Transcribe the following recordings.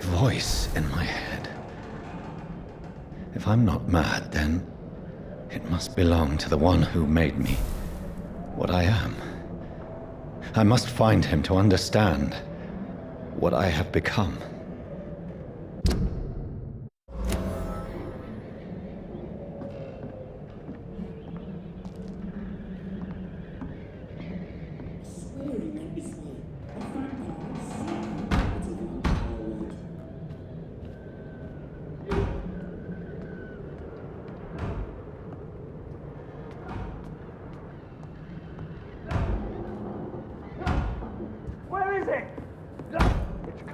voice in my head. If I'm not mad, then it must belong to the one who made me what I am. I must find him to understand what I have become.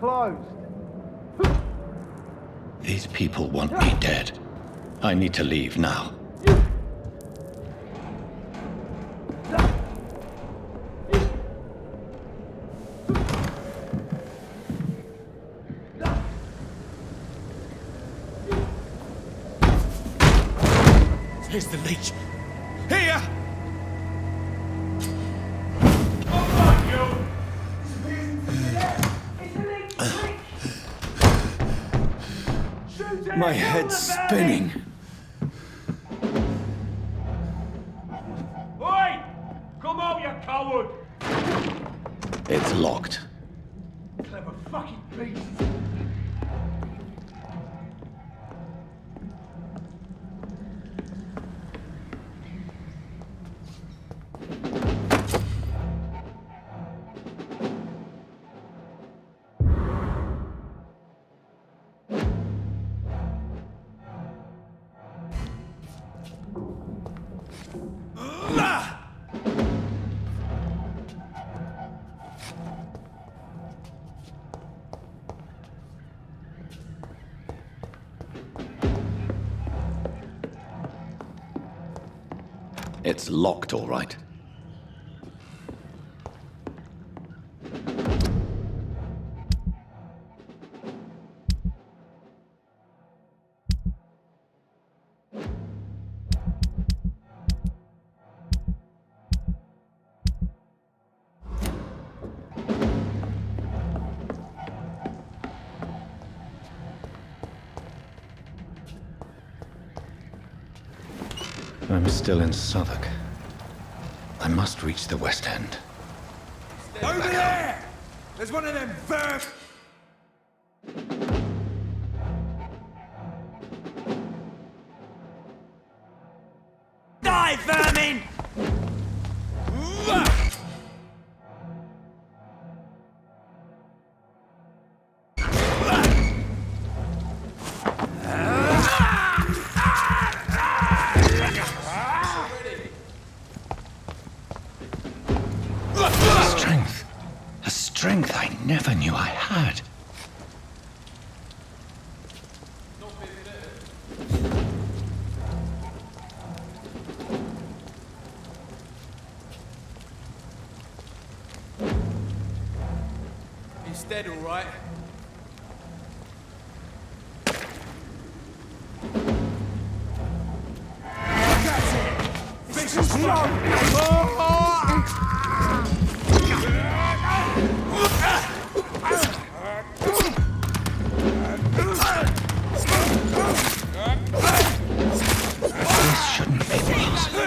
Closed. These people want me dead. I need to leave now. Here's the leech. Here! My head's spinning. Oi! Come out, you coward! It's locked. Clever fucking beast! It's locked, all right. I'm still in Southwark. I must reach the West End. Over there! There's one of them verb... Die, vermin! A strength I never knew I had. He's dead, all right. That's it! This is This shouldn't be possible.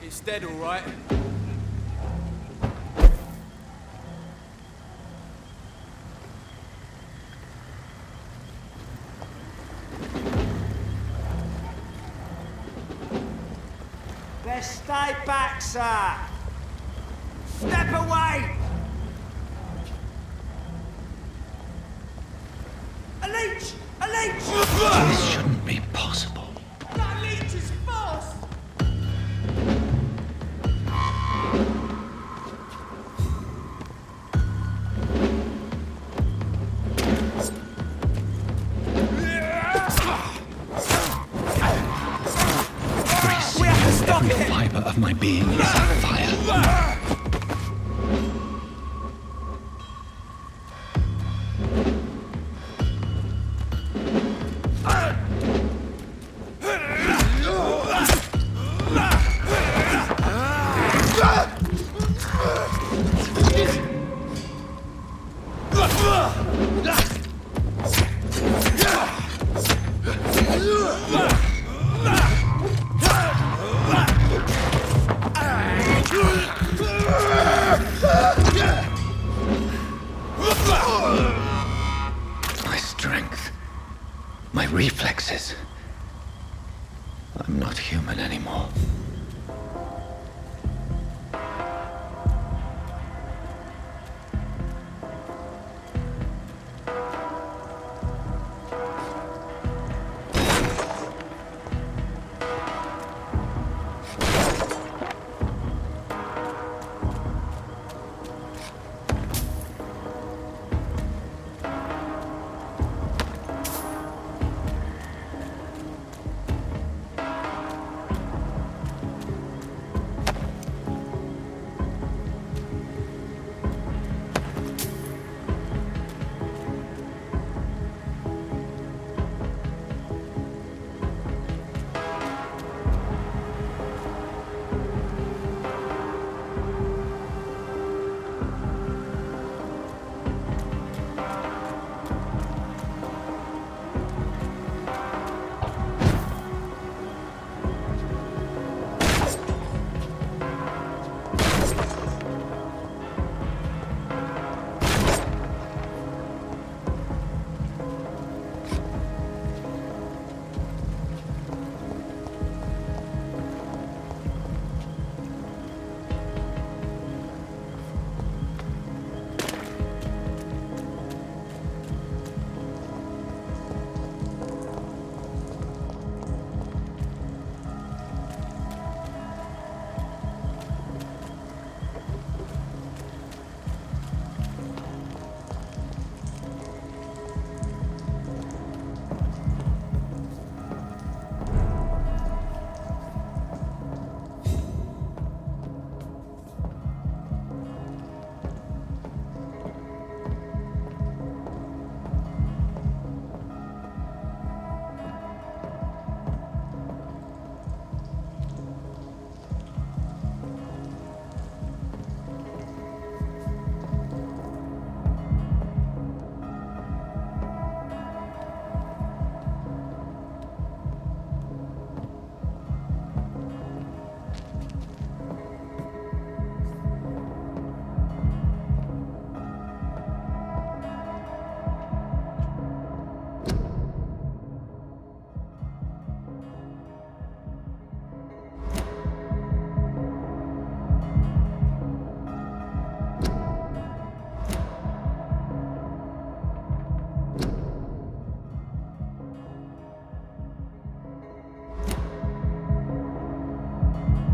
It's dead, all right. Best stay back, sir. Step away! A leech! A leech! This shouldn't be possible. That leech is fast! Every fiber of my being is on fire. My strength, my reflexes. I'm not human anymore.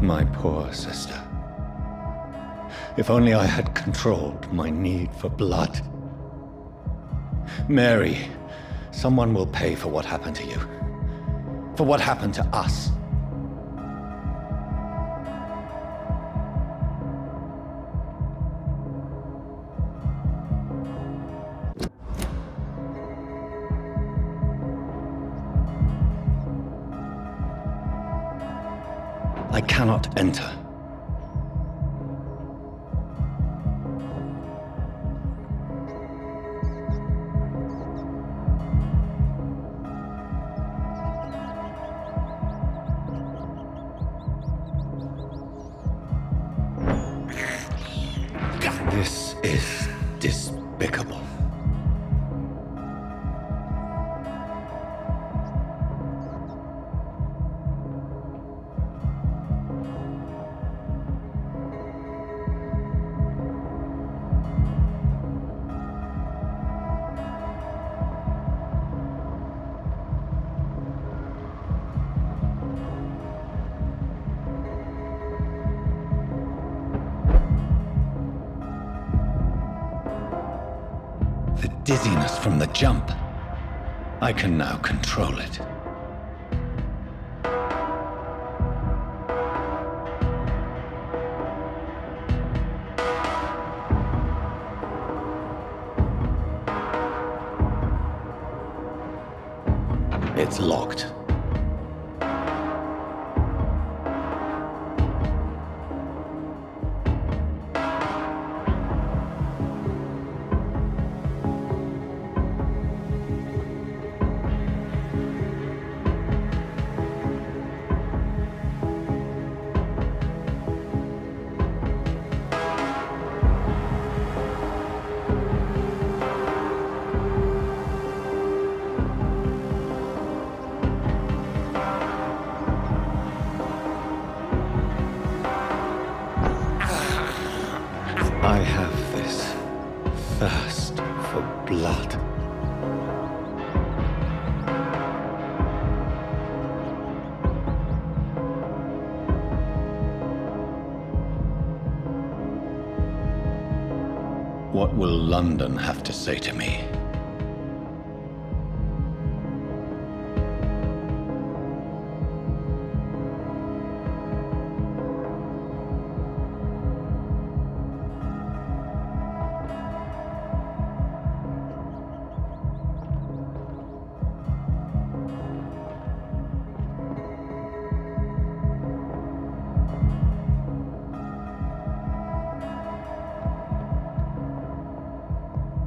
My poor sister. If only I had controlled my need for blood. Mary, someone will pay for what happened to you. For what happened to us. I cannot enter. is despicable. The dizziness from the jump. I can now control it. It's locked. I have this thirst for blood. What will London have to say to me?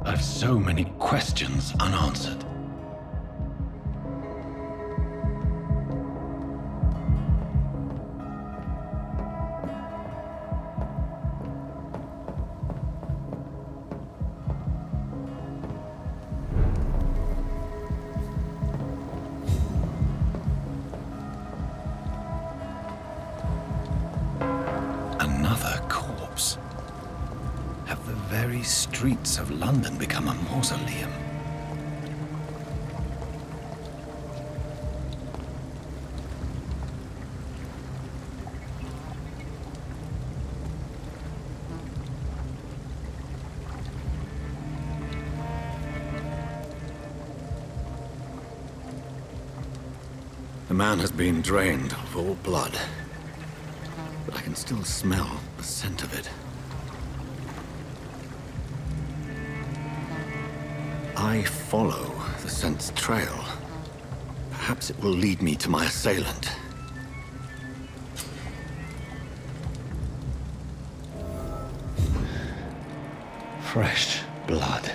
I've so many questions unanswered. Another corpse. Have the very streets of London become a mausoleum? The man has been drained of all blood, but I can still smell the scent of it. I follow the scent's trail. Perhaps it will lead me to my assailant. Fresh blood.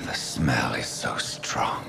The smell is so strong.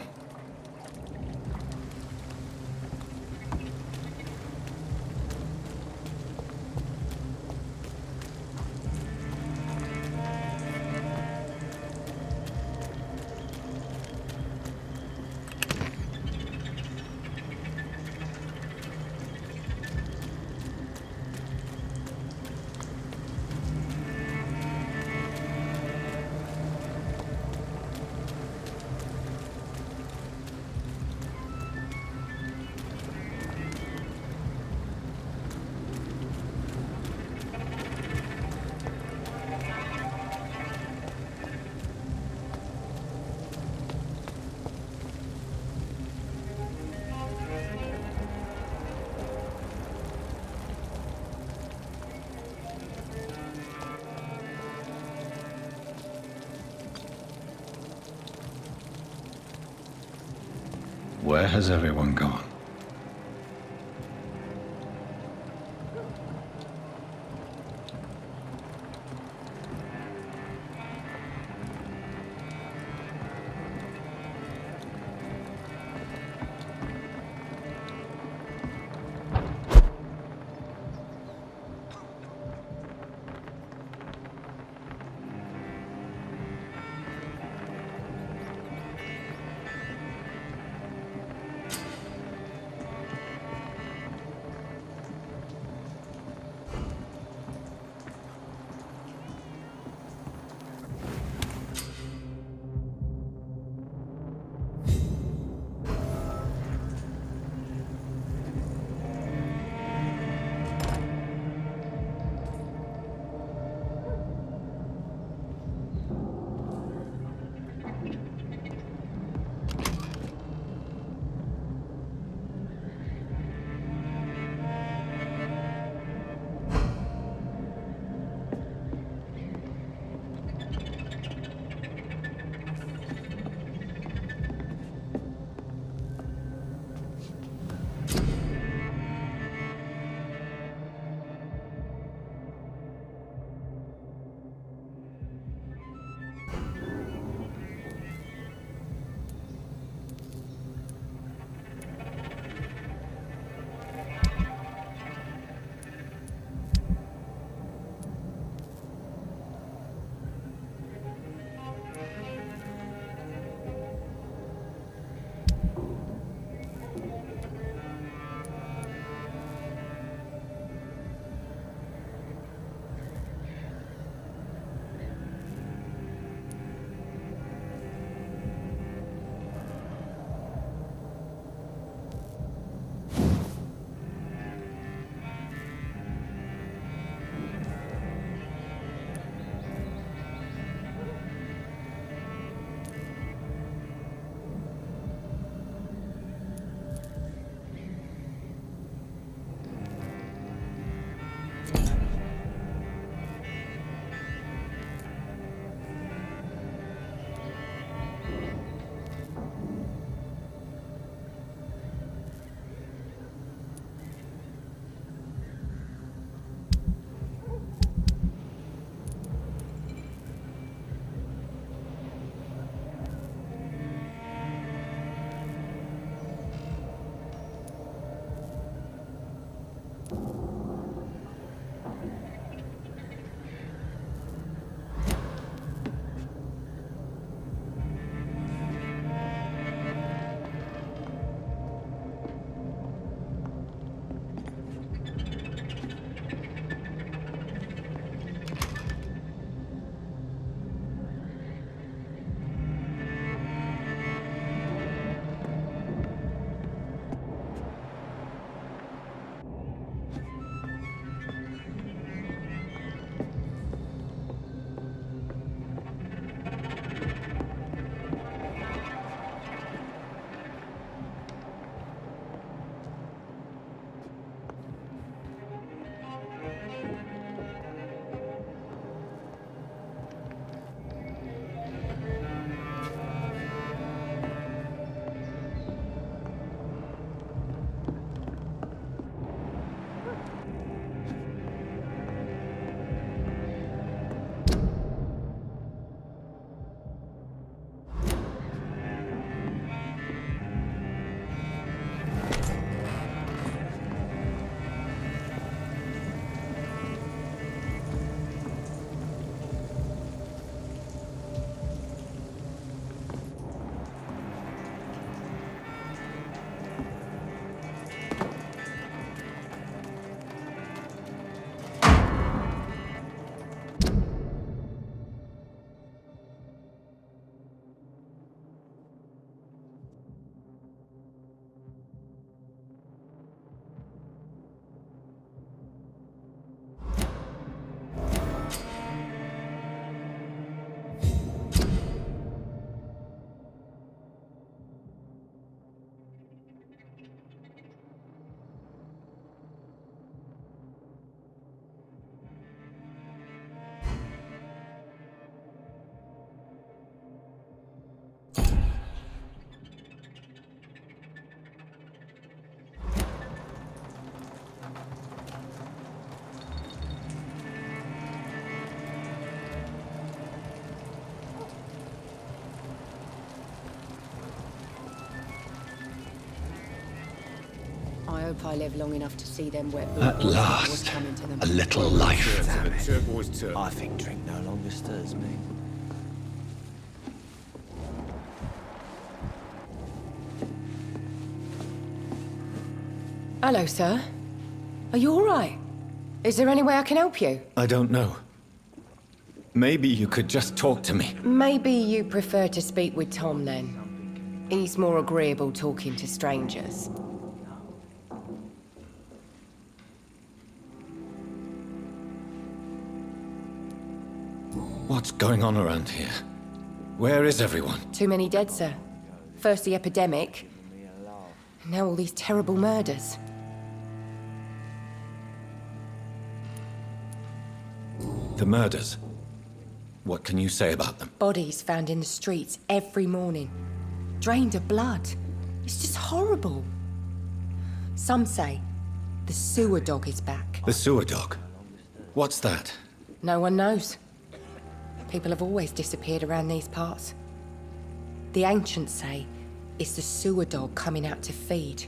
Where has everyone gone? hope I live long enough to see them wet At boots last, coming to them. a little life. Damn it. Turquoise turn. I think drink no longer stirs me. Hello, sir. Are you all right? Is there any way I can help you? I don't know. Maybe you could just talk to me. Maybe you prefer to speak with Tom, then. He's more agreeable talking to strangers. What's going on around here? Where is everyone? Too many dead, sir. First the epidemic, and now all these terrible murders. The murders. What can you say about them? Bodies found in the streets every morning. Drained of blood. It's just horrible. Some say the sewer dog is back. The sewer dog? What's that? No one knows. People have always disappeared around these parts. The ancients say it's the sewer dog coming out to feed.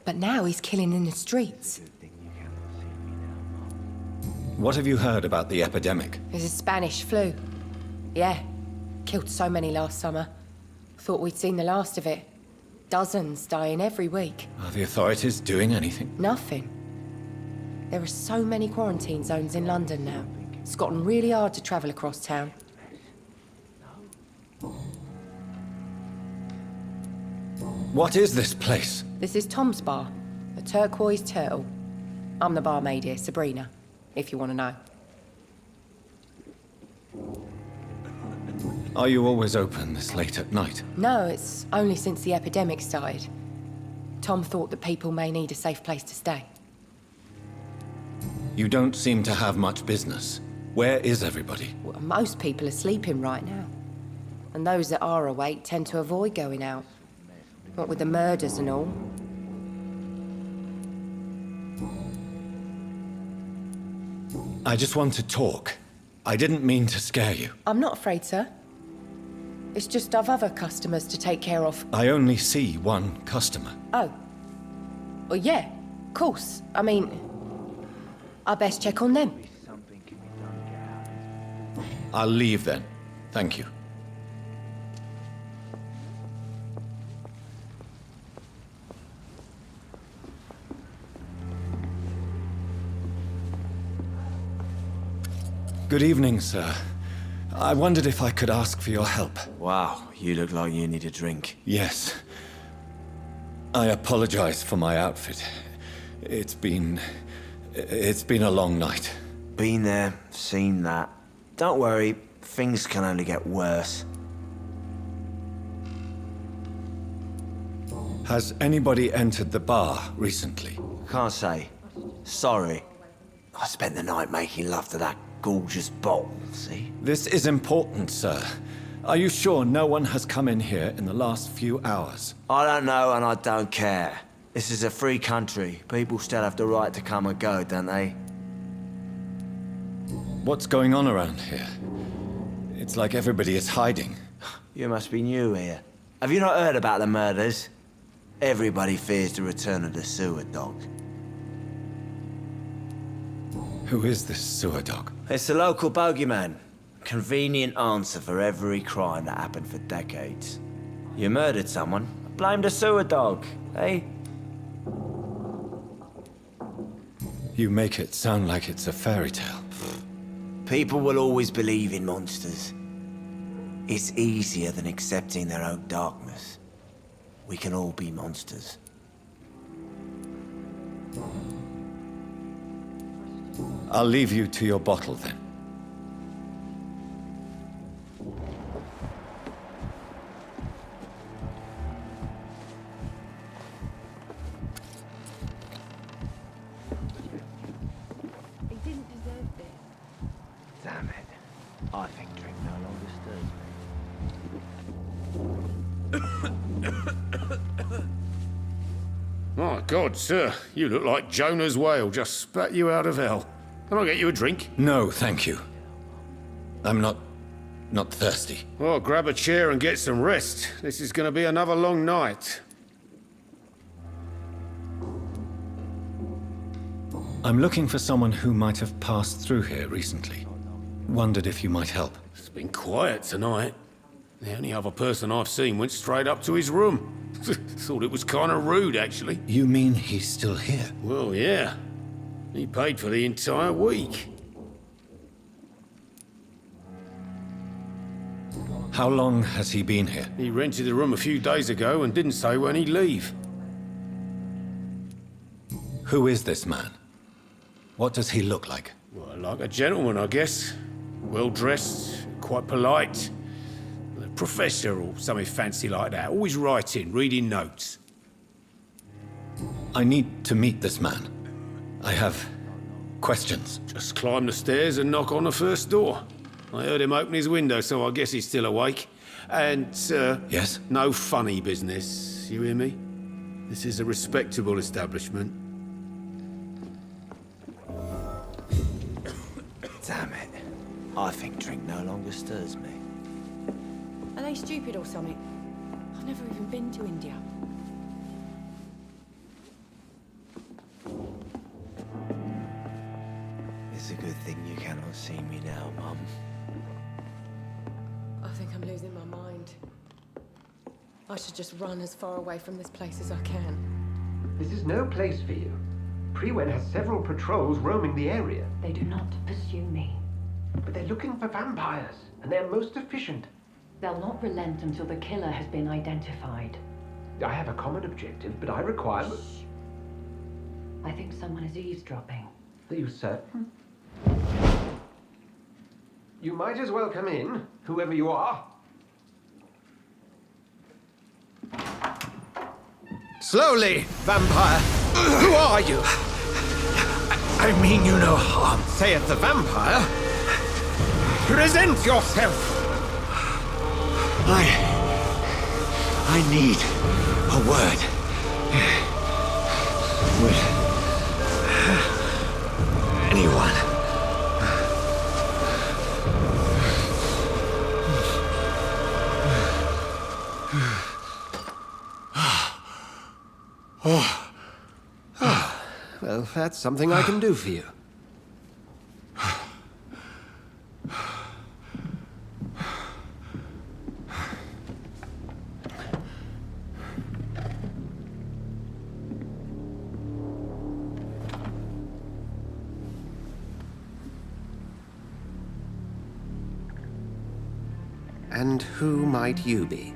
But now he's killing in the streets. What have you heard about the epidemic? There's a Spanish flu. Yeah. Killed so many last summer. Thought we'd seen the last of it. Dozens dying every week. Are the authorities doing anything? Nothing. There are so many quarantine zones in London now. It's gotten really hard to travel across town. What is this place? This is Tom's bar, the Turquoise Turtle. I'm the barmaid here, Sabrina, if you want to know. Are you always open this late at night? No, it's only since the epidemic started. Tom thought that people may need a safe place to stay. You don't seem to have much business. Where is everybody? Well, most people are sleeping right now. And those that are awake tend to avoid going out. What with the murders and all. I just want to talk. I didn't mean to scare you. I'm not afraid, sir. It's just I've other customers to take care of. I only see one customer. Oh. Well, yeah, of course. I mean, I best check on them. I'll leave then. Thank you. Good evening, sir. I wondered if I could ask for your help. Wow, you look like you need a drink. Yes. I apologize for my outfit. It's been a long night. Been there, seen that. Don't worry, things can only get worse. Has anybody entered the bar recently? Can't say. Sorry. I spent the night making love to that gorgeous bottle, see? This is important, sir. Are you sure no one has come in here in the last few hours? I don't know and I don't care. This is a free country. People still have the right to come and go, don't they? What's going on around here? It's like everybody is hiding. You must be new here. Have you not heard about the murders? Everybody fears the return of the sewer dog. Who is this sewer dog? It's the local bogeyman. Convenient answer for every crime that happened for decades. You murdered someone, blame the sewer dog, eh? You make it sound like it's a fairy tale. People will always believe in monsters. It's easier than accepting their own darkness. We can all be monsters. I'll leave you to your bottle then. He didn't deserve this. Damn it. I think drink no longer stirs me. My God, sir, you look like Jonah's whale just spat you out of hell. Can I get you a drink? No, thank you. I'm not thirsty. Well, grab a chair and get some rest. This is going to be another long night. I'm looking for someone who might have passed through here recently. Wondered if you might help. It's been quiet tonight. The only other person I've seen went straight up to his room. Thought it was kind of rude, actually. You mean he's still here? Well, yeah. He paid for the entire week. How long has he been here? He rented the room a few days ago and didn't say when he'd leave. Who is this man? What does he look like? Well, like a gentleman, I guess. Well-dressed, quite polite. A professor or something fancy like that. Always writing, reading notes. I need to meet this man. I have questions. Just climb the stairs and knock on the first door. I heard him open his window, so I guess he's still awake. And, Yes? no funny business, you hear me? This is a respectable establishment. Damn it. I think drink no longer stirs me. Are they stupid or something? I've never even been to India. It's a good thing you cannot see me now, Mum. I think I'm losing my mind. I should just run as far away from this place as I can. This is no place for you. Prewen has several patrols roaming the area, They do not pursue me. but they're looking for vampires, and they're most efficient. They'll not relent until the killer has been identified. I have a common objective, but I require... I think someone is eavesdropping. Are you certain? You might as well come in, whoever you are. Slowly, vampire. Who are you? I mean you no harm, saith the vampire. Present yourself. I need a word. With anyone. Well, that's something I can do for you. And who might you be?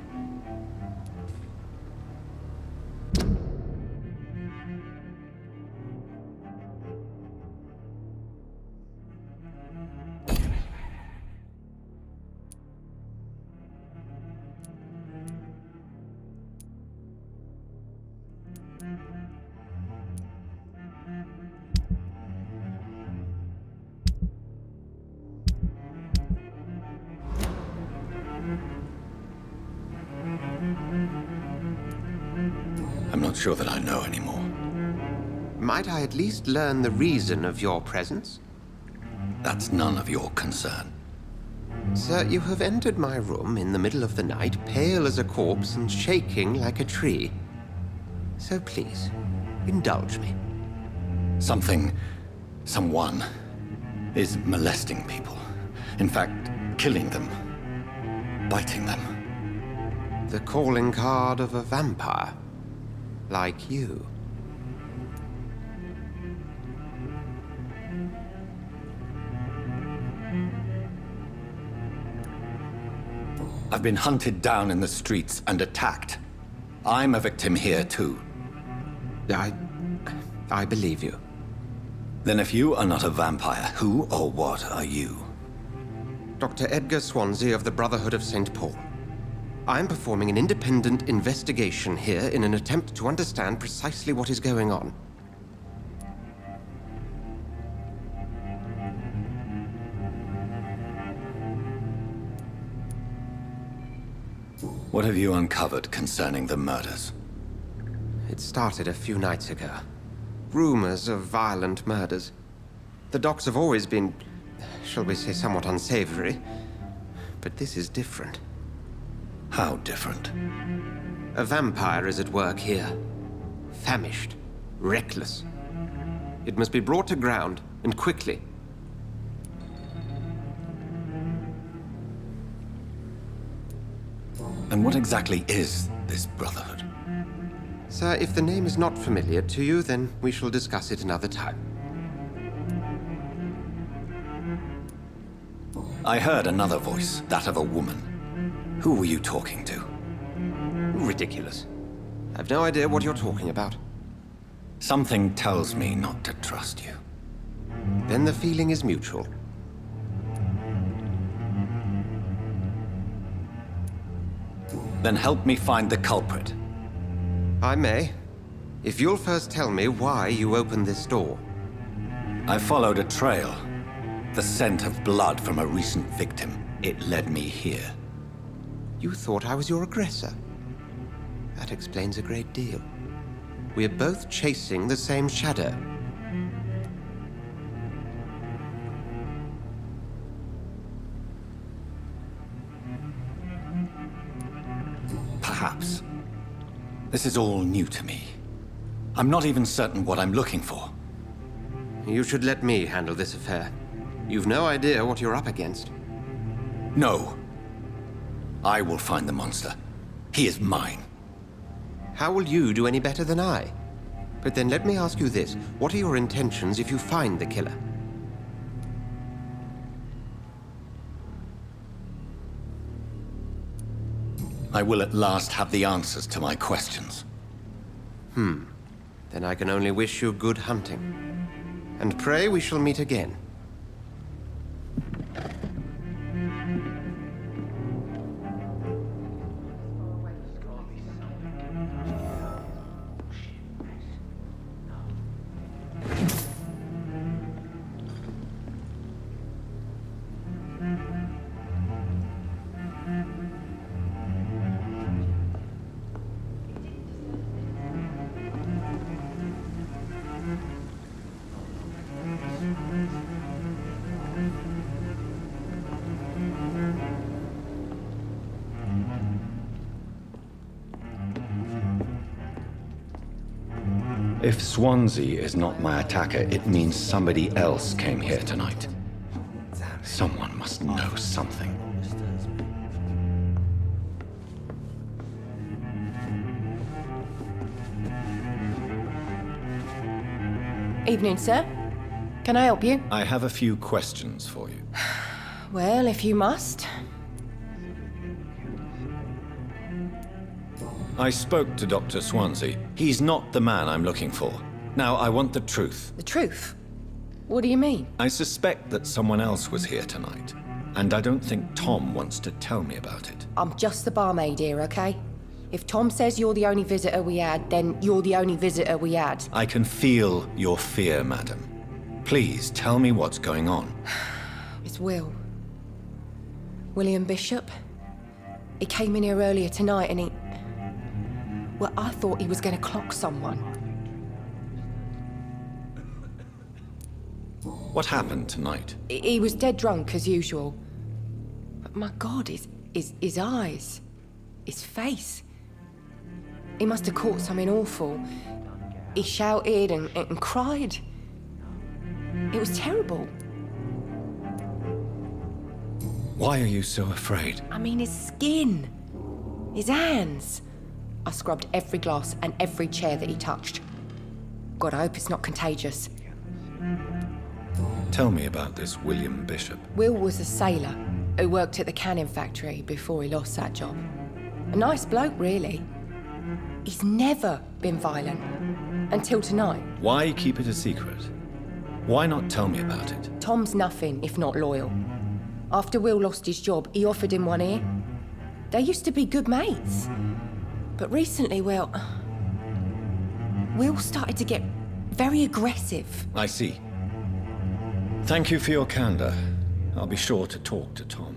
I'm not sure that I know anymore. Might I at least learn the reason of your presence? That's none of your concern. Sir, you have entered my room in the middle of the night, pale as a corpse and shaking like a tree. So please, indulge me. Someone is molesting people. In fact, killing them. Biting them. The calling card of a vampire. Like you. I've been hunted down in the streets and attacked. I'm a victim here, too. I believe you. Then if you are not a vampire, who or what are you? Dr. Edgar Swansea of the Brotherhood of St. Paul. I'm performing an independent investigation here in an attempt to understand precisely what is going on. What have you uncovered concerning the murders? It started a few nights ago. Rumors of violent murders. The docks have always been, shall we say, somewhat unsavory. But this is different. How different? A vampire is at work here. Famished. Reckless. It must be brought to ground, and quickly. And what exactly is this Brotherhood? Sir, if the name is not familiar to you, then we shall discuss it another time. I heard another voice, that of a woman. Who were you talking to? Ridiculous. I've no idea what you're talking about. Something tells me not to trust you. Then the feeling is mutual. Then help me find the culprit. I may, if you'll first tell me why you opened this door. I followed a trail. The scent of blood from a recent victim. It led me here. You thought I was your aggressor. That explains a great deal. We're both chasing the same shadow. Perhaps. This is all new to me. I'm not even certain what I'm looking for. You should let me handle this affair. You've no idea what you're up against. No. I will find the monster. He is mine. How will you do any better than I? But then let me ask you this. What are your intentions if you find the killer? I will at last have the answers to my questions. Then I can only wish you good hunting. And pray we shall meet again. If Swansea is not my attacker, it means somebody else came here tonight. Someone must know something. Evening, sir. Can I help you? I have a few questions for you. Well, if you must. I spoke to Dr. Swansea. He's not the man I'm looking for. Now, I want the truth. The truth? What do you mean? I suspect that someone else was here tonight, and I don't think Tom wants to tell me about it. I'm just the barmaid here, okay? If Tom says you're the only visitor we had, then you're the only visitor we had. I can feel your fear, madam. Please, tell me what's going on. It's Will. William Bishop. He came in here earlier tonight and he... Well, I thought he was going to clock someone. What happened tonight? He was dead drunk, as usual. But my God, his eyes, his face. He must have caught something awful. He shouted and cried. It was terrible. Why are you so afraid? I mean, his skin, his hands. I scrubbed every glass and every chair that he touched. God, I hope it's not contagious. Tell me about this William Bishop. Will was a sailor who worked at the canning factory before he lost that job. A nice bloke, really. He's never been violent. Until tonight. Why keep it a secret? Why not tell me about it? Tom's nothing if not loyal. After Will lost his job, he offered him one ear. They used to be good mates. But recently, well, Will started to get very aggressive. I see. Thank you for your candor. I'll be sure to talk to Tom.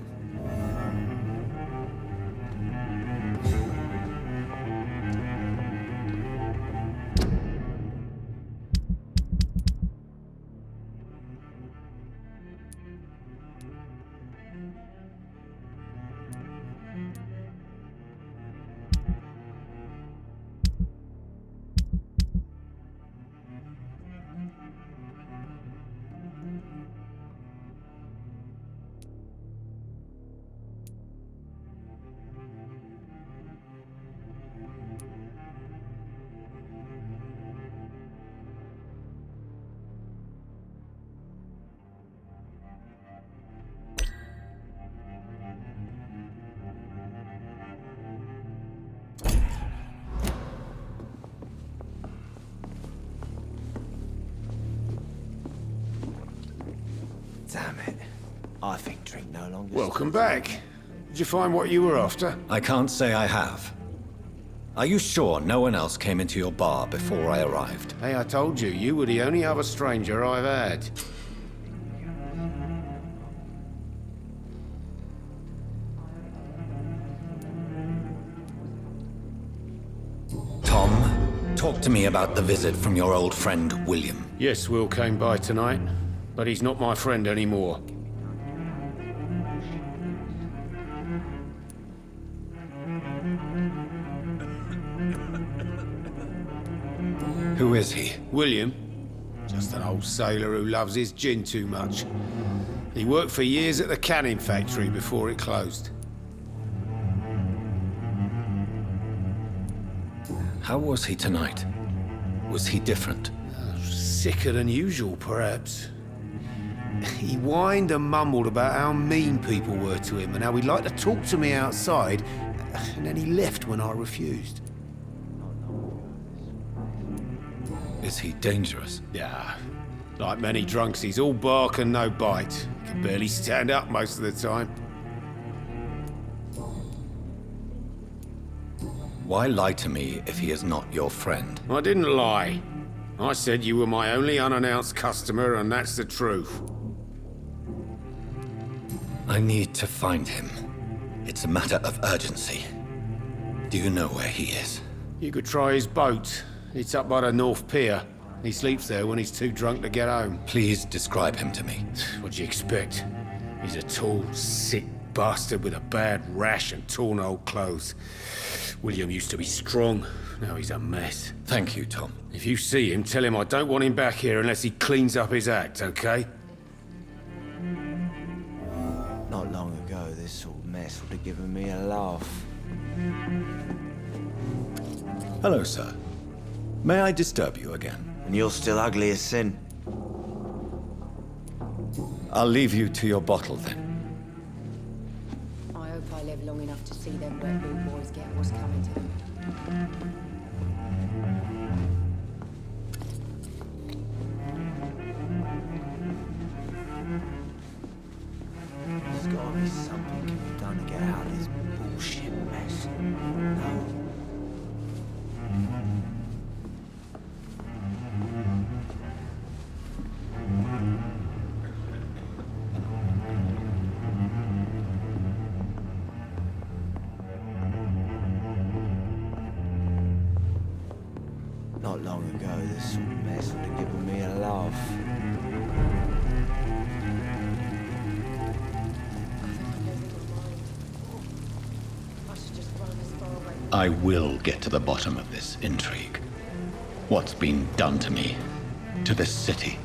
I think drink no longer... Welcome back. Did you find what you were after? I can't say I have. Are you sure no one else came into your bar before I arrived? Hey, I told you, you were the only other stranger I've had. Tom, talk to me about the visit from your old friend, William. Yes, Will came by tonight, but he's not my friend anymore. Who is he? William? Just an old sailor who loves his gin too much. He worked for years at the canning factory before it closed. How was he tonight? Was he different? Sicker than usual, perhaps. He whined and mumbled about how mean people were to him and how he'd like to talk to me outside, and then he left when I refused. Is he dangerous? Yeah, like many drunks, he's all bark and no bite. He can barely stand up most of the time. Why lie to me if he is not your friend? I didn't lie. I said you were my only unannounced customer, and that's the truth. I need to find him. It's a matter of urgency. Do you know where he is? You could try his boat. It's up by the North Pier. He sleeps there when he's too drunk to get home. Please describe him to me. What do you expect? He's a tall, sick bastard with a bad rash and torn old clothes. William used to be strong. Now he's a mess. Thank you, Tom. If you see him, tell him I don't want him back here unless he cleans up his act, okay? Not long ago, this sort of mess would have given me a laugh. Hello, sir. May I disturb you again? And you're still ugly as sin. I'll leave you to your bottle then. I hope I live long enough to see them Red Bull boys get what's coming to them. There's gotta be something can be done to get out of this bullshit mess. No. Not long ago, this sort of mess would have given me a laugh. I will get to the bottom of this intrigue. What's been done to me, to this city.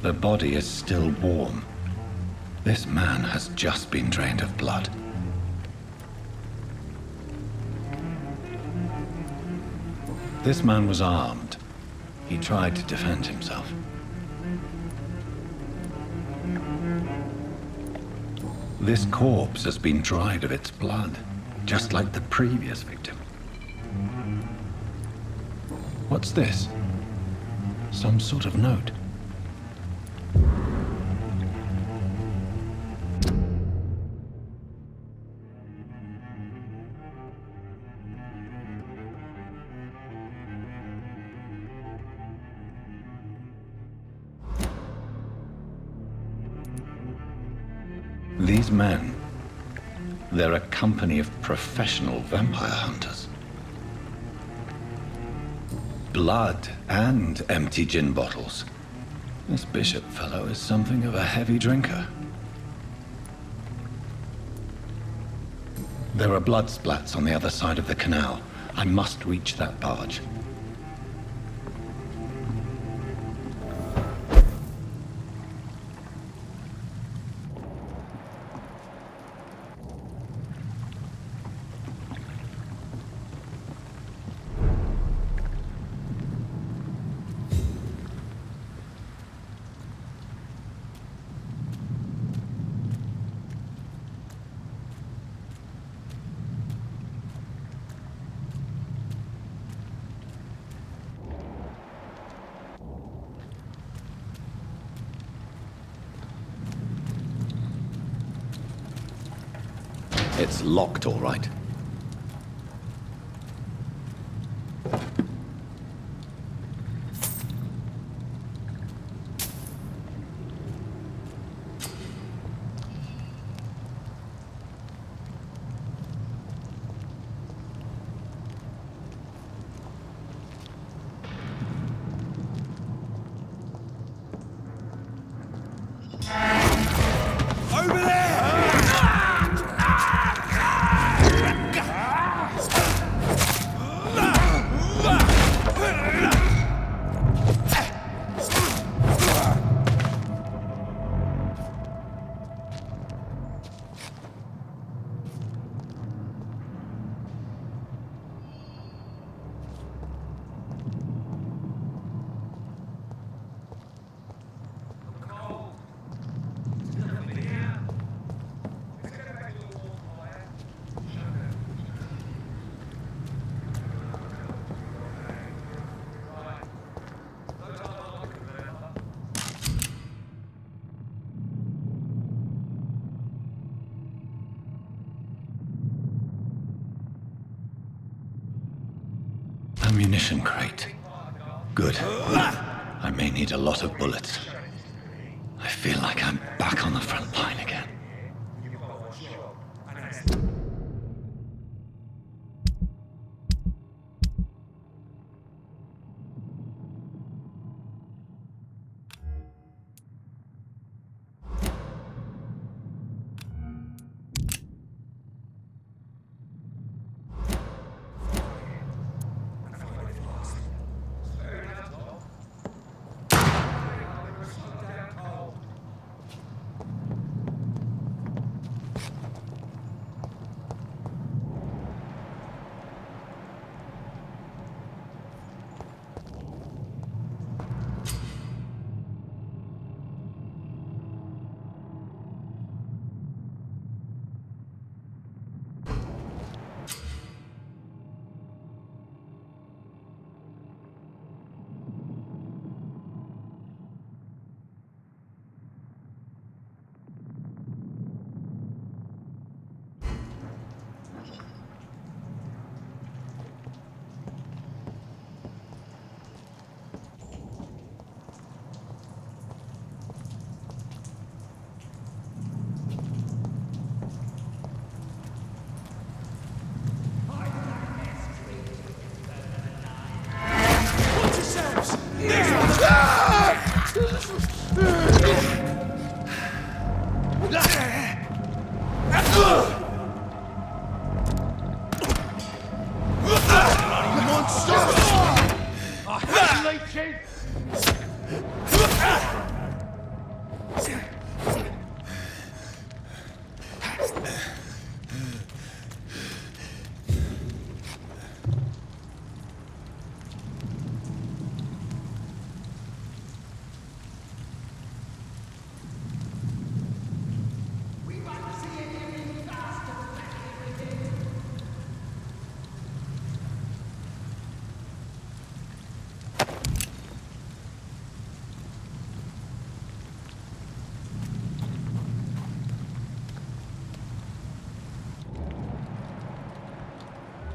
The body is still warm. This man has just been drained of blood. This man was armed. He tried to defend himself. This corpse has been dried of its blood, just like the previous victim. What's this? Some sort of note. These men, they're a company of professional vampire hunters. Blood and empty gin bottles. This Bishop fellow is something of a heavy drinker. There are blood splats on the other side of the canal. I must reach that barge. It's locked, all right. Ammunition crate. Good. I may need a lot of bullets. I feel like I'm back on the front line again.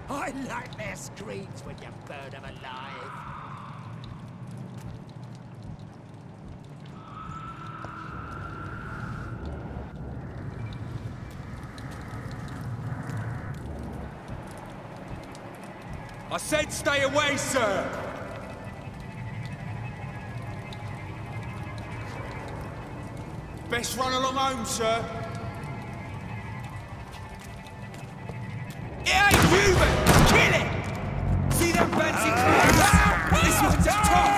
I nightmare screams when you burn them alive. I said stay away, sir! Best run along home, sir. It ain't human! Kill it! See them fancy clothes? This one's tough!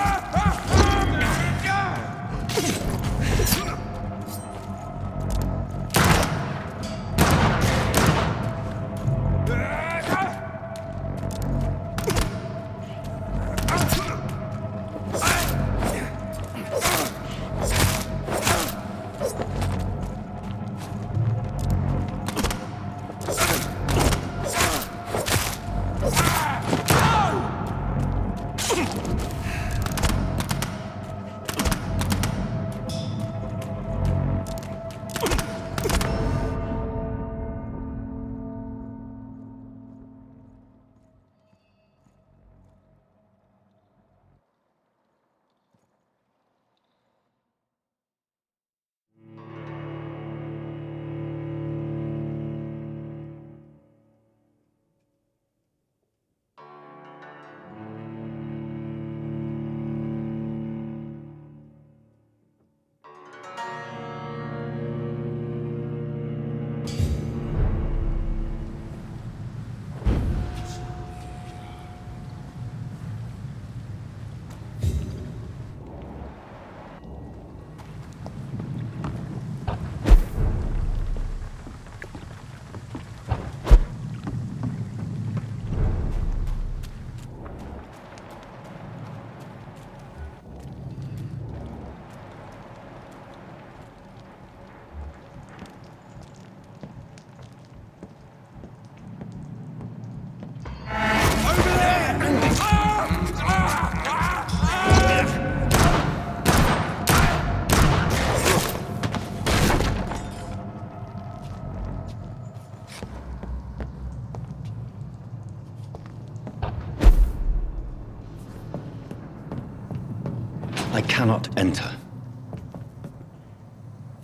I cannot enter.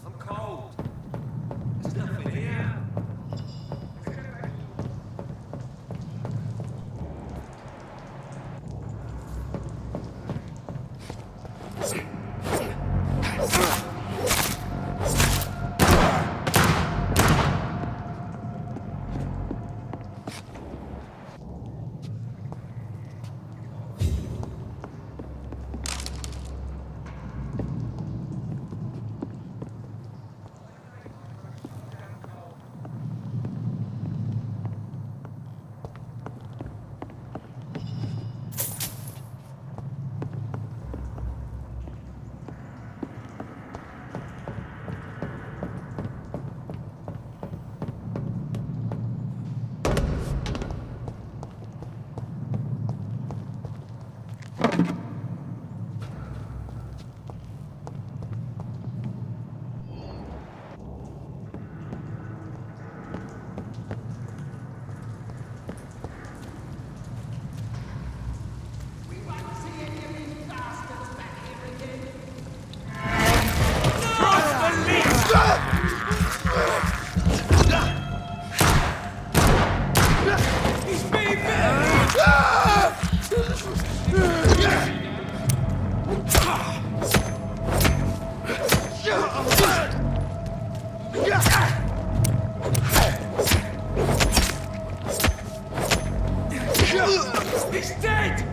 I'm cold. There's nothing here. He's dead!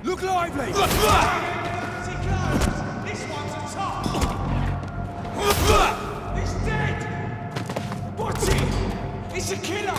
Look lively! See close! This one's a top! He's dead! What's it? It's a killer!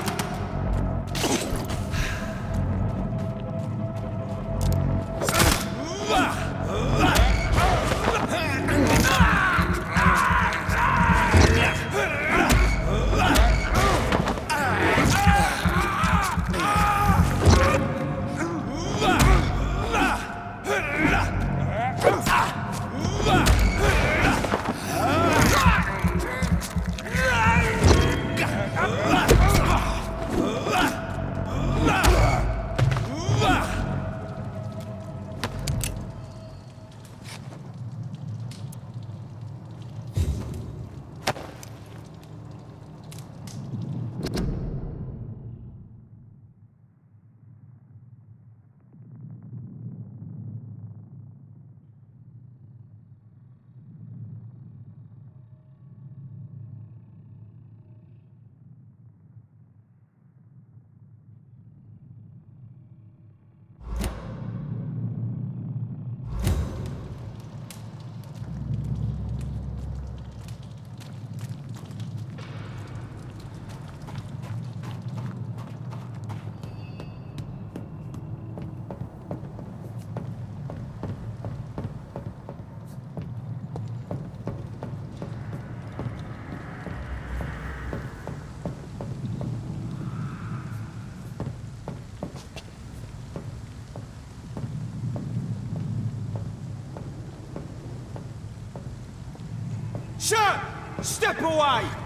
Step away!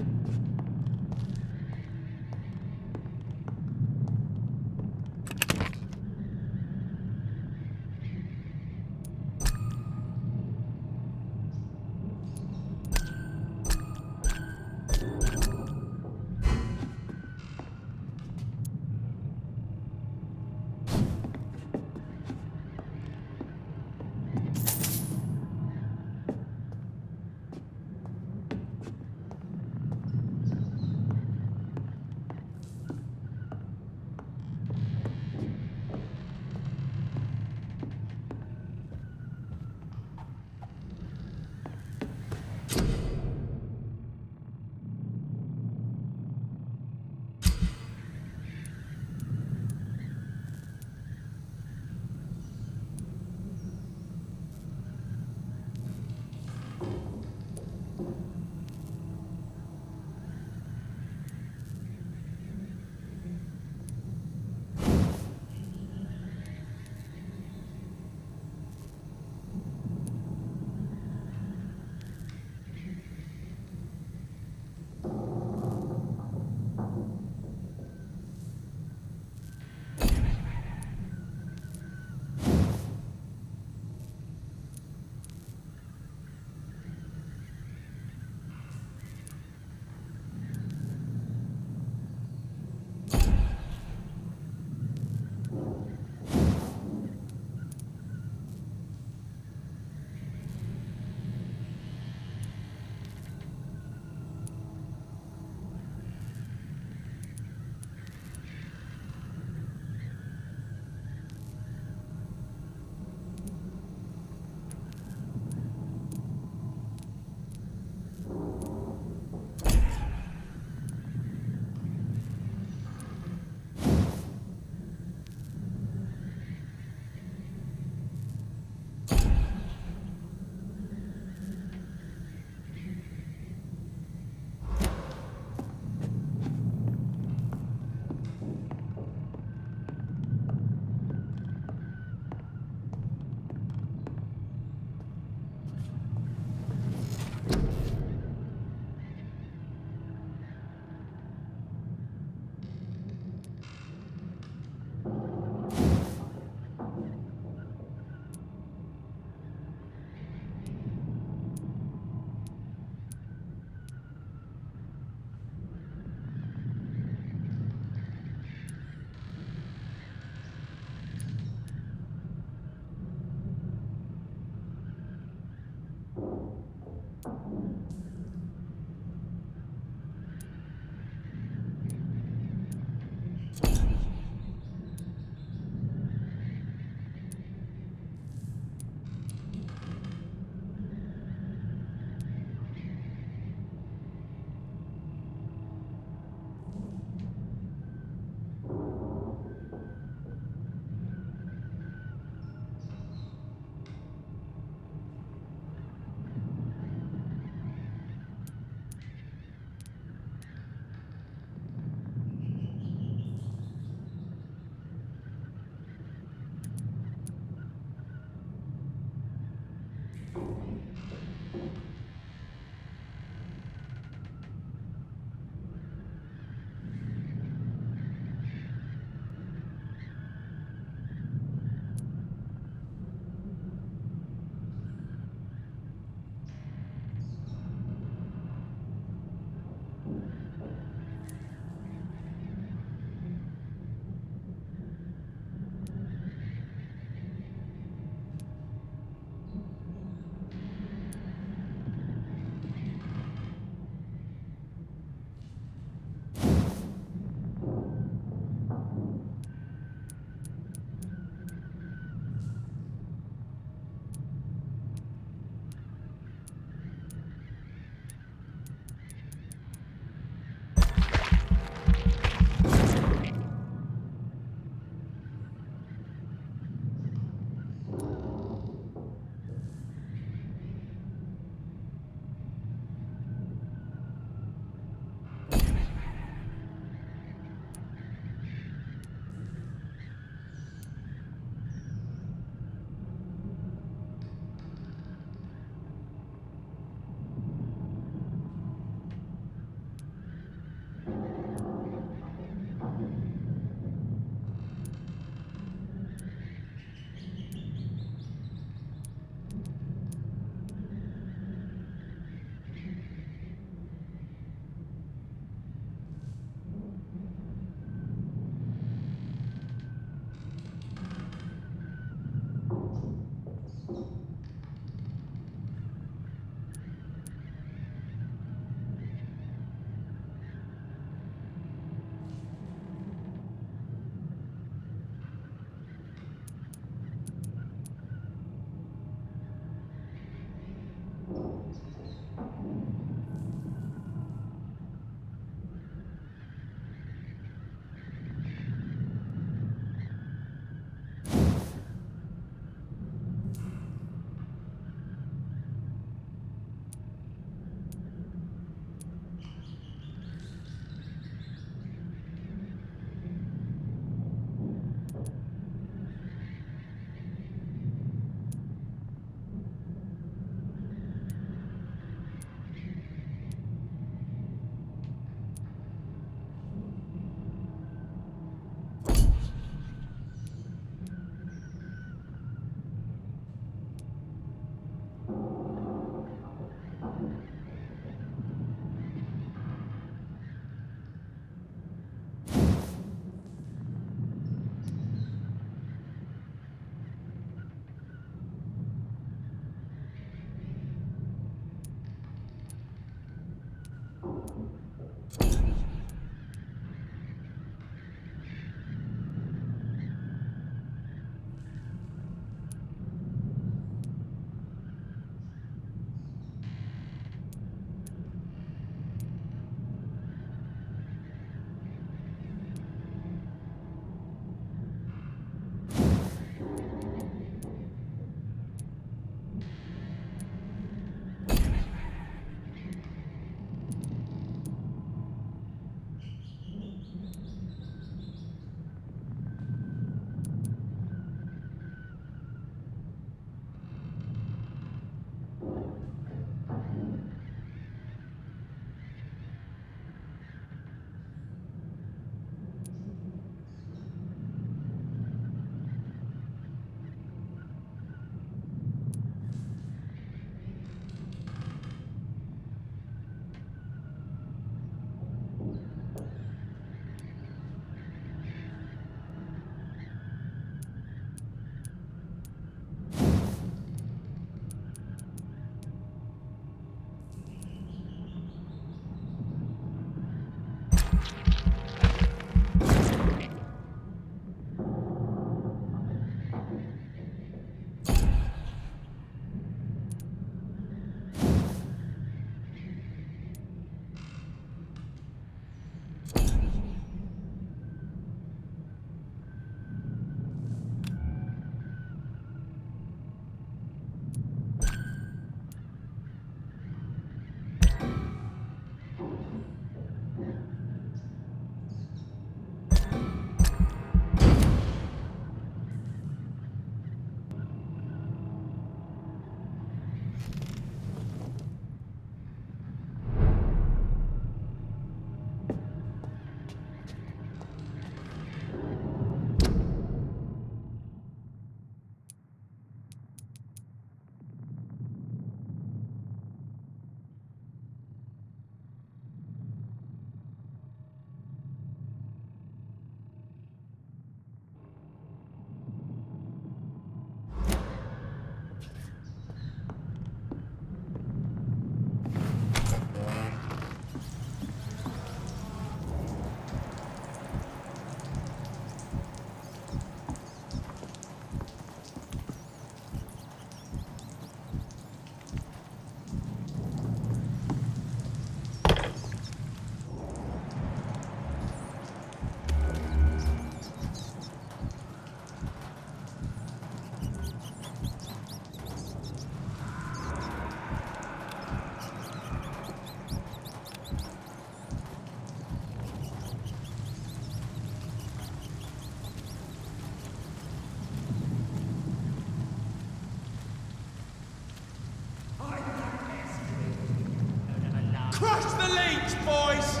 Crush the leech, boys!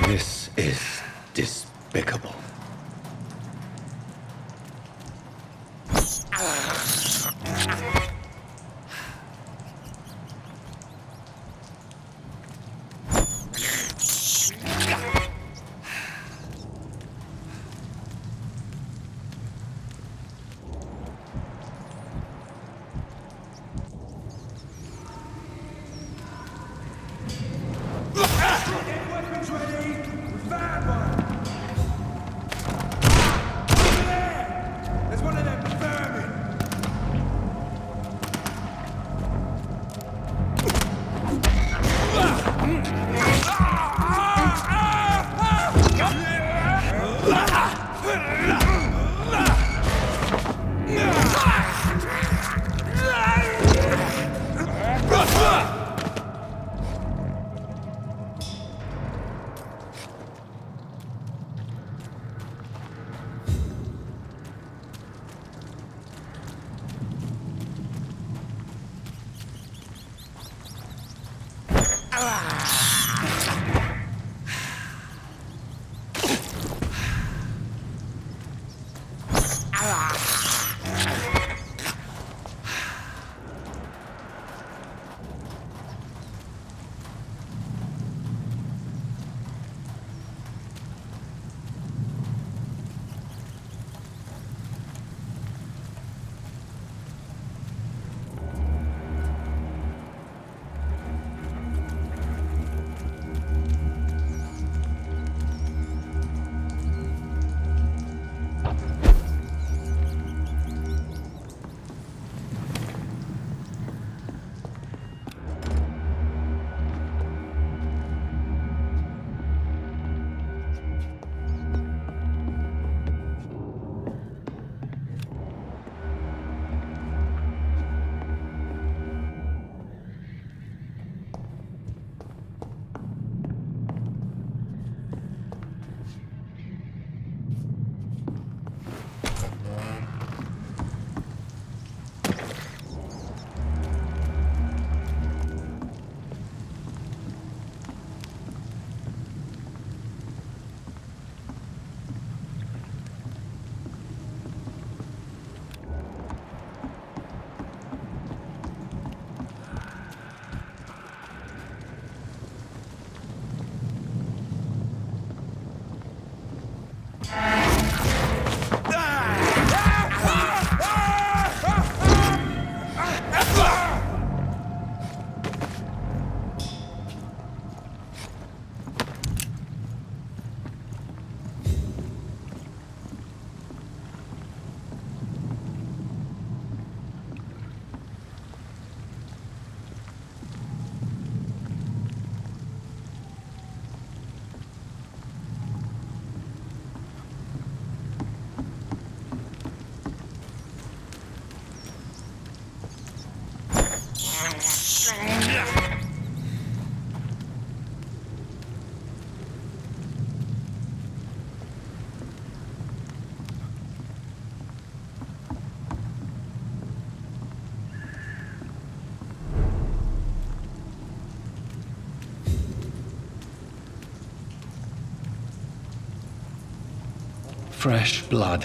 This is despicable. Weapons ready! Vampyr! There's one of them vermin! fresh blood.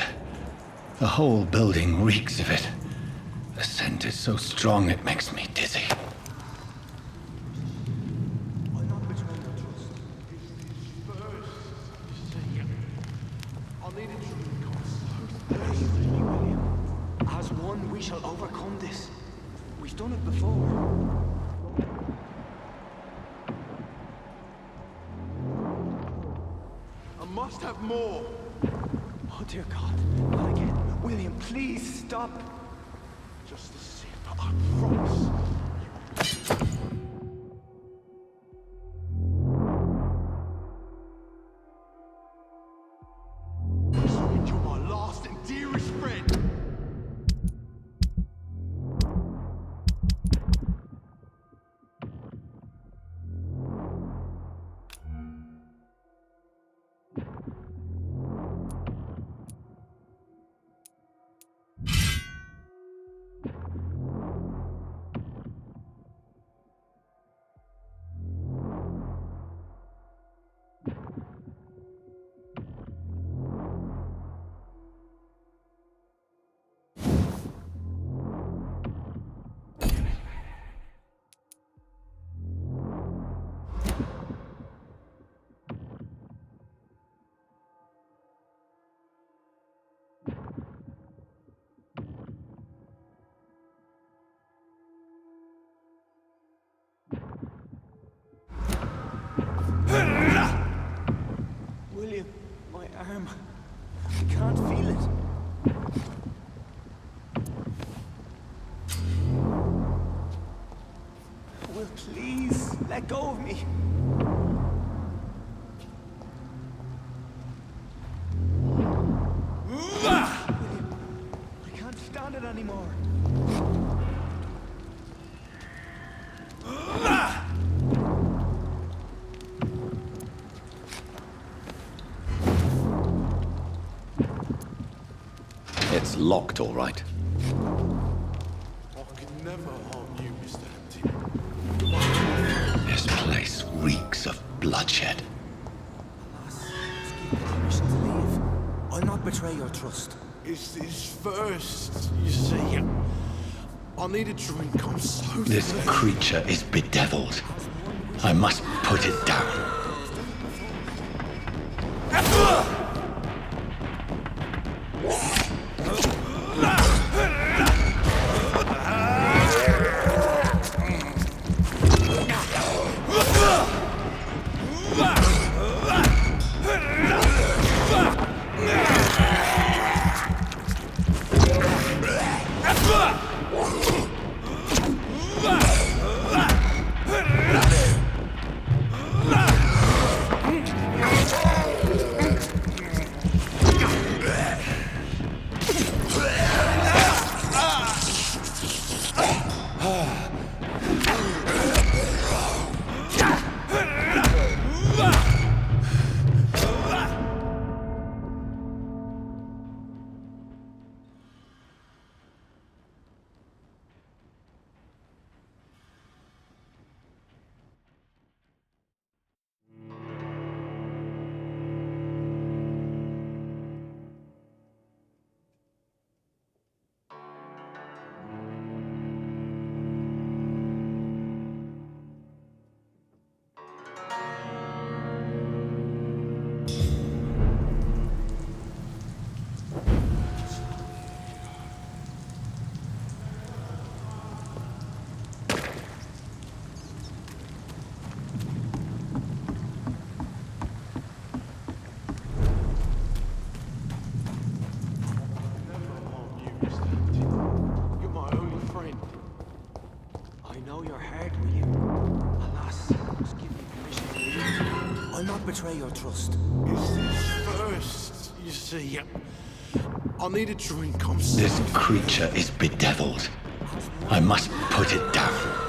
The whole building reeks of it. The scent is so strong it makes me dizzy. As one, we shall overcome this. We've done it before. I must have more. Oh, dear God. Not again. William, please stop. Just a sip, I promise. You're my last and dearest friend. William, my arm. I can't feel it. Will, please, let go of me. William, I can't stand it anymore. It's locked, all right. I can never harm you, Mr. Empty. This place reeks of bloodshed. Permission to leave. I'll not betray your trust. It's this first, you see. I need a drink, I'm so This thirsty. creature is bedeviled. I must put it down. Betray your trust. It's this first, you see. I need a drink, I'm so This creature is bedeviled. I must put it down.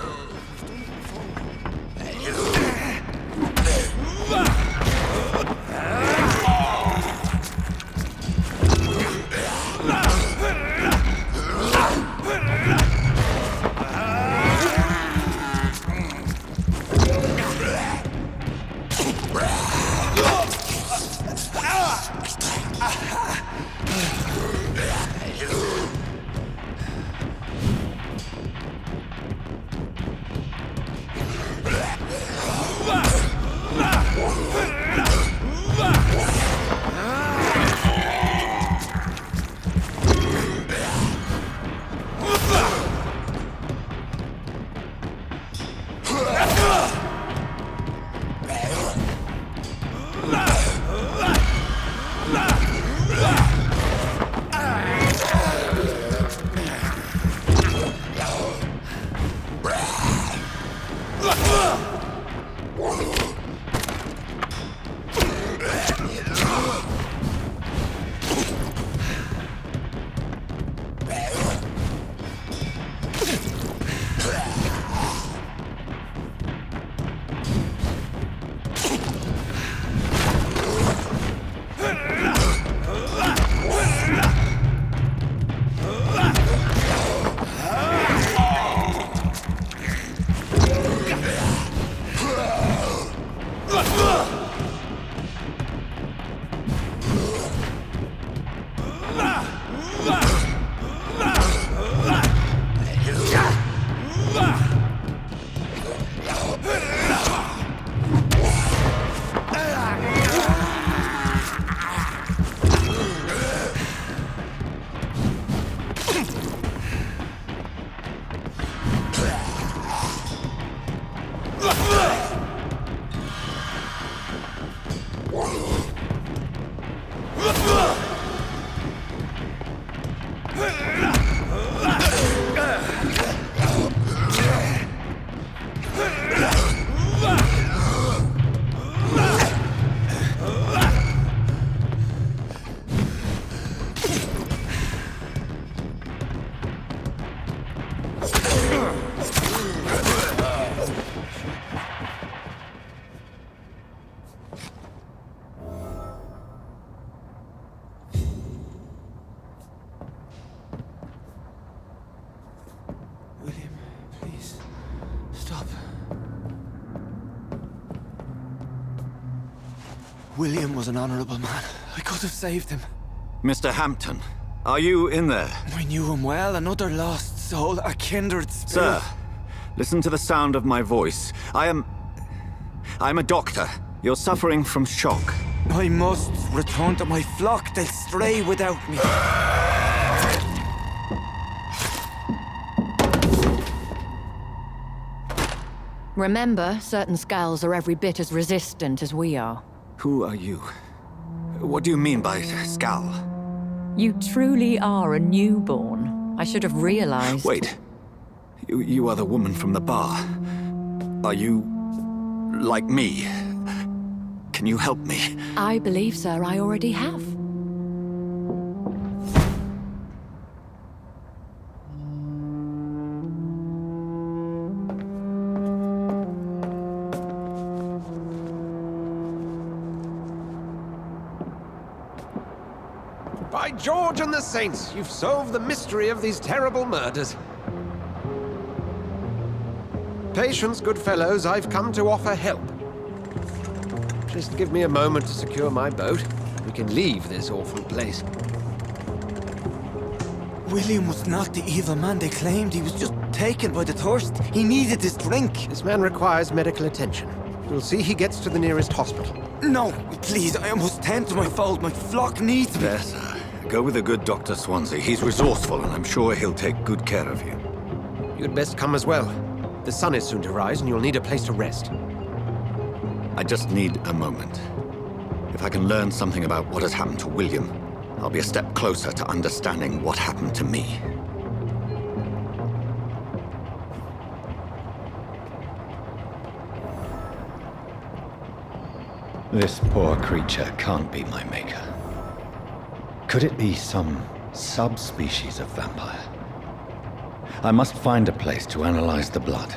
William, please, stop. William was an honorable man. I could have saved him. Mr. Hampton, are you in there? I knew him well, another lost soul, a kindred spirit. Sir, listen to the sound of my voice. I'm a doctor. You're suffering from shock. I must return to my flock. They'll stray without me. Remember, certain skulls are every bit as resistant as we are. Who are you? What do you mean by skull? You truly are a newborn. I should have realized. Wait. You are the woman from the bar. Are you like me? Can you help me? I believe, sir, I already have. By George and the Saints, you've solved the mystery of these terrible murders. Patience, good fellows, I've come to offer help. Just give me a moment to secure my boat. We can leave this awful place. William was not the evil man they claimed. He was just taken by the thirst. He needed this drink. This man requires medical attention. We'll see he gets to the nearest hospital. No, please, I must tend to my fold. My flock needs me. There, sir. Go with the good Dr. Swansea. He's resourceful, and I'm sure he'll take good care of you. You'd best come as well. The sun is soon to rise, and you'll need a place to rest. I just need a moment. If I can learn something about what has happened to William, I'll be a step closer to understanding what happened to me. This poor creature can't be my maker. Could it be some subspecies of vampire? I must find a place to analyze the blood.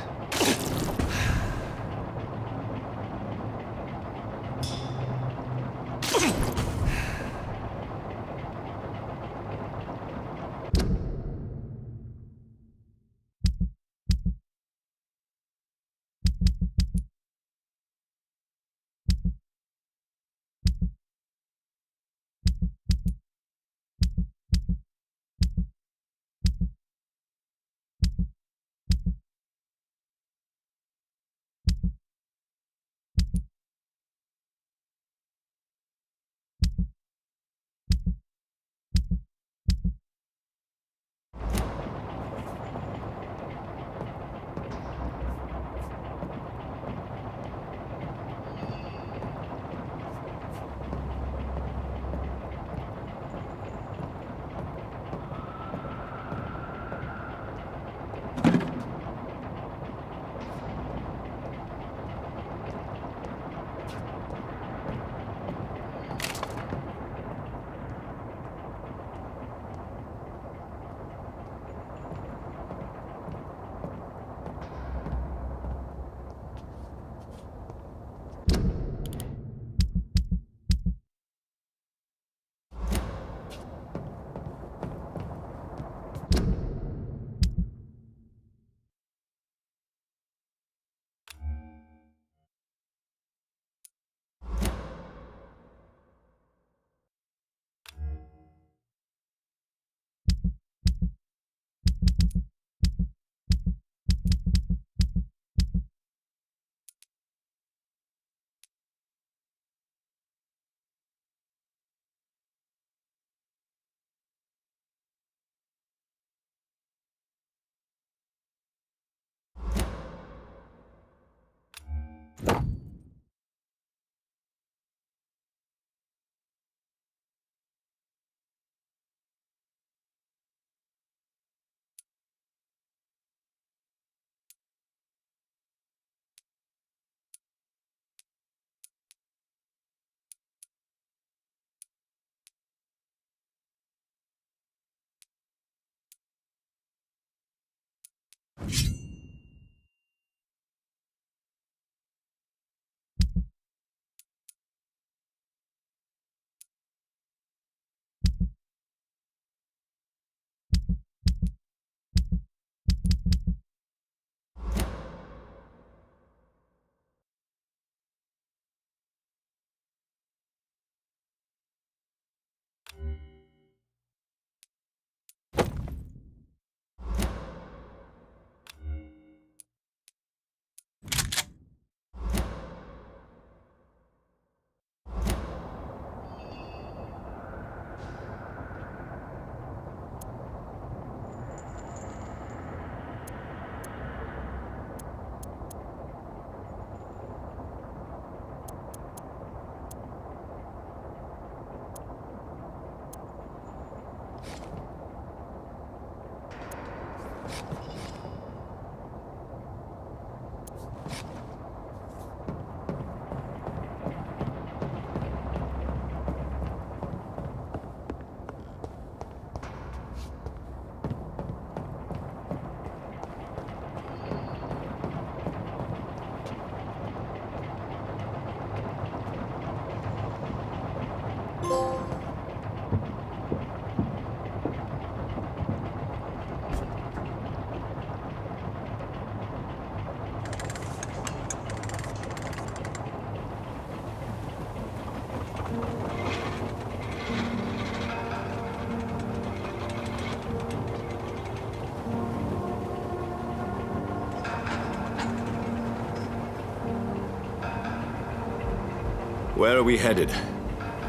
Where are we headed?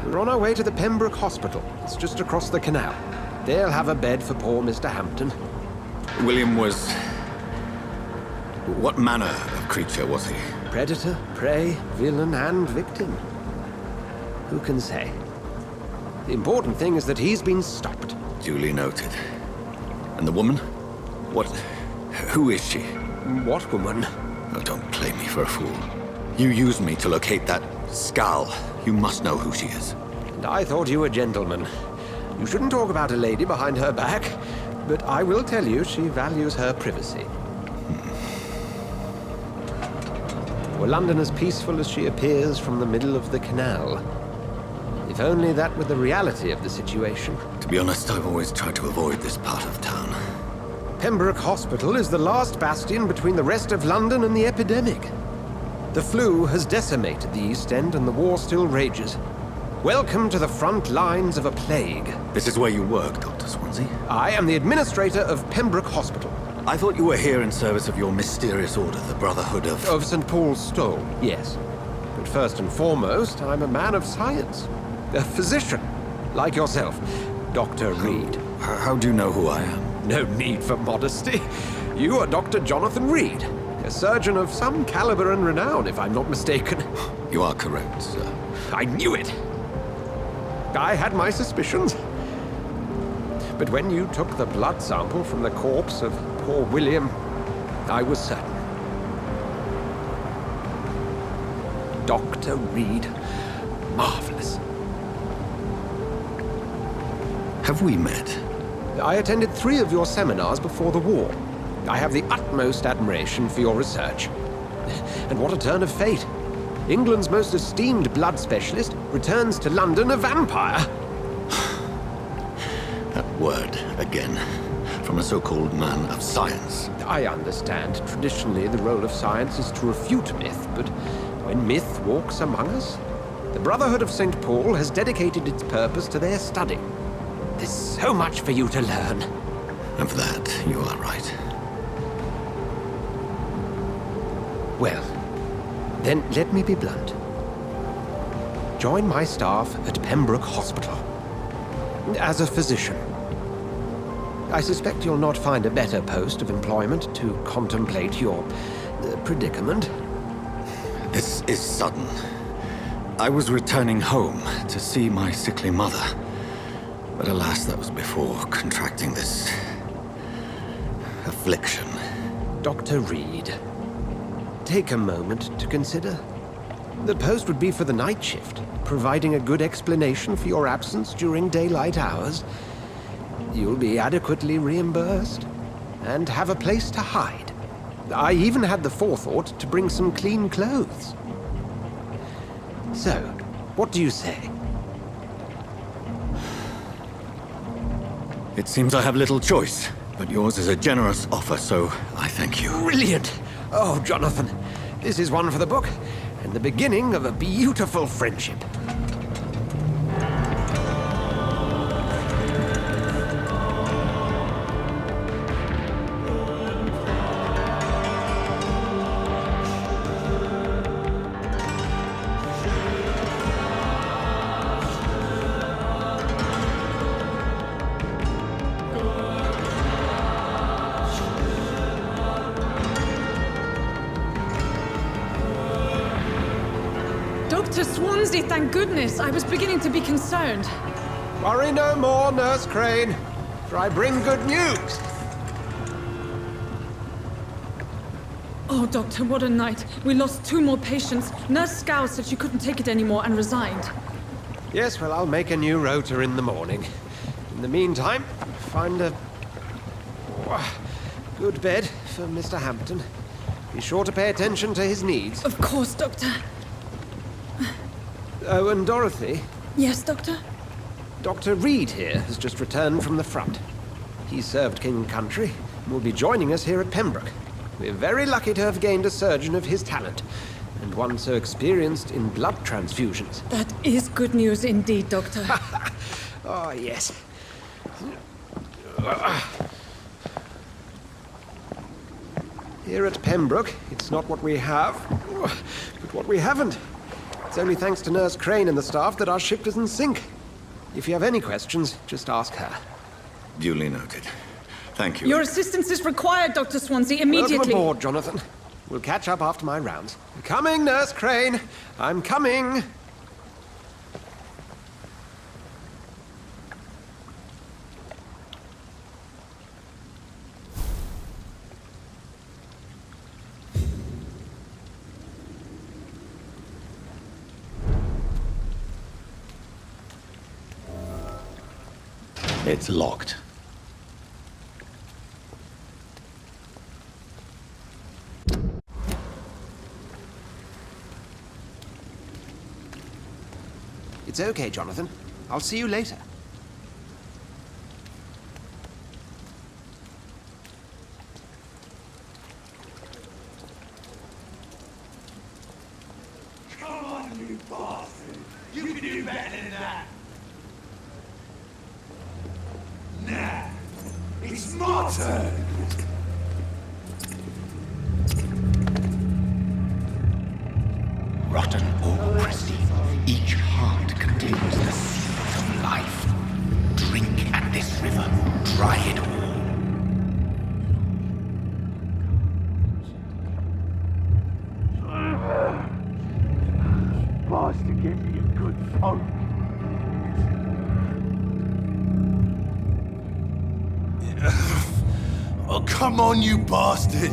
We're on our way to the Pembroke Hospital. It's just across the canal. They'll have a bed for poor Mr. Hampton. William was... What manner of creature was he? Predator, prey, villain, and victim. Who can say? The important thing is that he's been stopped. Duly noted. And the woman? What... Who is she? What woman? Oh, don't play me for a fool. You used me to locate that skull. You must know who she is. And I thought you a gentleman. You shouldn't talk about a lady behind her back, but I will tell you she values her privacy. Were London as peaceful as she appears from the middle of the canal? If only that were the reality of the situation. To be honest, I've always tried to avoid this part of town. Pembroke Hospital is the last bastion between the rest of London and the epidemic. The flu has decimated the East End and the war still rages. Welcome to the front lines of a plague. This is where you work, Dr. Swansea? I am the administrator of Pembroke Hospital. I thought you were here in service of your mysterious order, the Brotherhood of... Of St. Paul's Stole, yes. But first and foremost, I'm a man of science. A physician, like yourself, Dr. Reed. How do you know who I am? No need for modesty. You are Dr. Jonathan Reed, a surgeon of some caliber and renown, if I'm not mistaken. You are correct, sir. I knew it! I had my suspicions. But when you took the blood sample from the corpse of poor William, I was certain. Dr. Reed. Marvelous. Have we met? I attended 3 of your seminars before the war. I have the utmost admiration for your research. And what a turn of fate. England's most esteemed blood specialist returns to London a vampire. That word, again, from a so-called man of science. I understand. Traditionally, the role of science is to refute myth, but when myth walks among us, the Brotherhood of St. Paul has dedicated its purpose to their study. There's so much for you to learn. And for that, you are right. Well, then let me be blunt. Join my staff at Pembroke Hospital. As a physician. I suspect you'll not find a better post of employment to contemplate your predicament. This is sudden. I was returning home to see my sickly mother. But alas, that was before contracting this affliction. Dr. Reed, take a moment to consider. The post would be for the night shift, providing a good explanation for your absence during daylight hours. You'll be adequately reimbursed and have a place to hide. I even had the forethought to bring some clean clothes. So, what do you say? It seems I have little choice, but yours is a generous offer, so I thank you. Brilliant! Oh, Jonathan, this is one for the book, and the beginning of a beautiful friendship. Dr. Swansea, thank goodness. I was beginning to be concerned. Worry no more, Nurse Crane, for I bring good news. Oh, Doctor, what a night. We lost 2 more patients. Nurse Scow said she couldn't take it anymore and resigned. Yes, well, I'll make a new rota in the morning. In the meantime, find a good bed for Mr. Hampton. Be sure to pay attention to his needs. Of course, Doctor. Oh, and Dorothy? Yes, Doctor? Dr. Reed here has just returned from the front. He served King and Country and will be joining us here at Pembroke. We're very lucky to have gained a surgeon of his talent, and one so experienced in blood transfusions. That is good news indeed, Doctor. Oh, yes. Here at Pembroke, it's not what we have, but what we haven't. It's only thanks to Nurse Crane and the staff that our ship doesn't sink. If you have any questions, just ask her. Duly noted. Thank you. Your assistance is required, Dr. Swansea, immediately. Welcome aboard, Jonathan. We'll catch up after my rounds. I'm coming, Nurse Crane. I'm coming. It's locked. It's okay, Jonathan. I'll see you later. Come on, you bastard! You can do better than that! Nah, it's my turn! Rotten or pristine, each heart contains the seeds of life. Drink at this river, dry it all. Bastard, give me a good phone. Oh, come on, you bastard!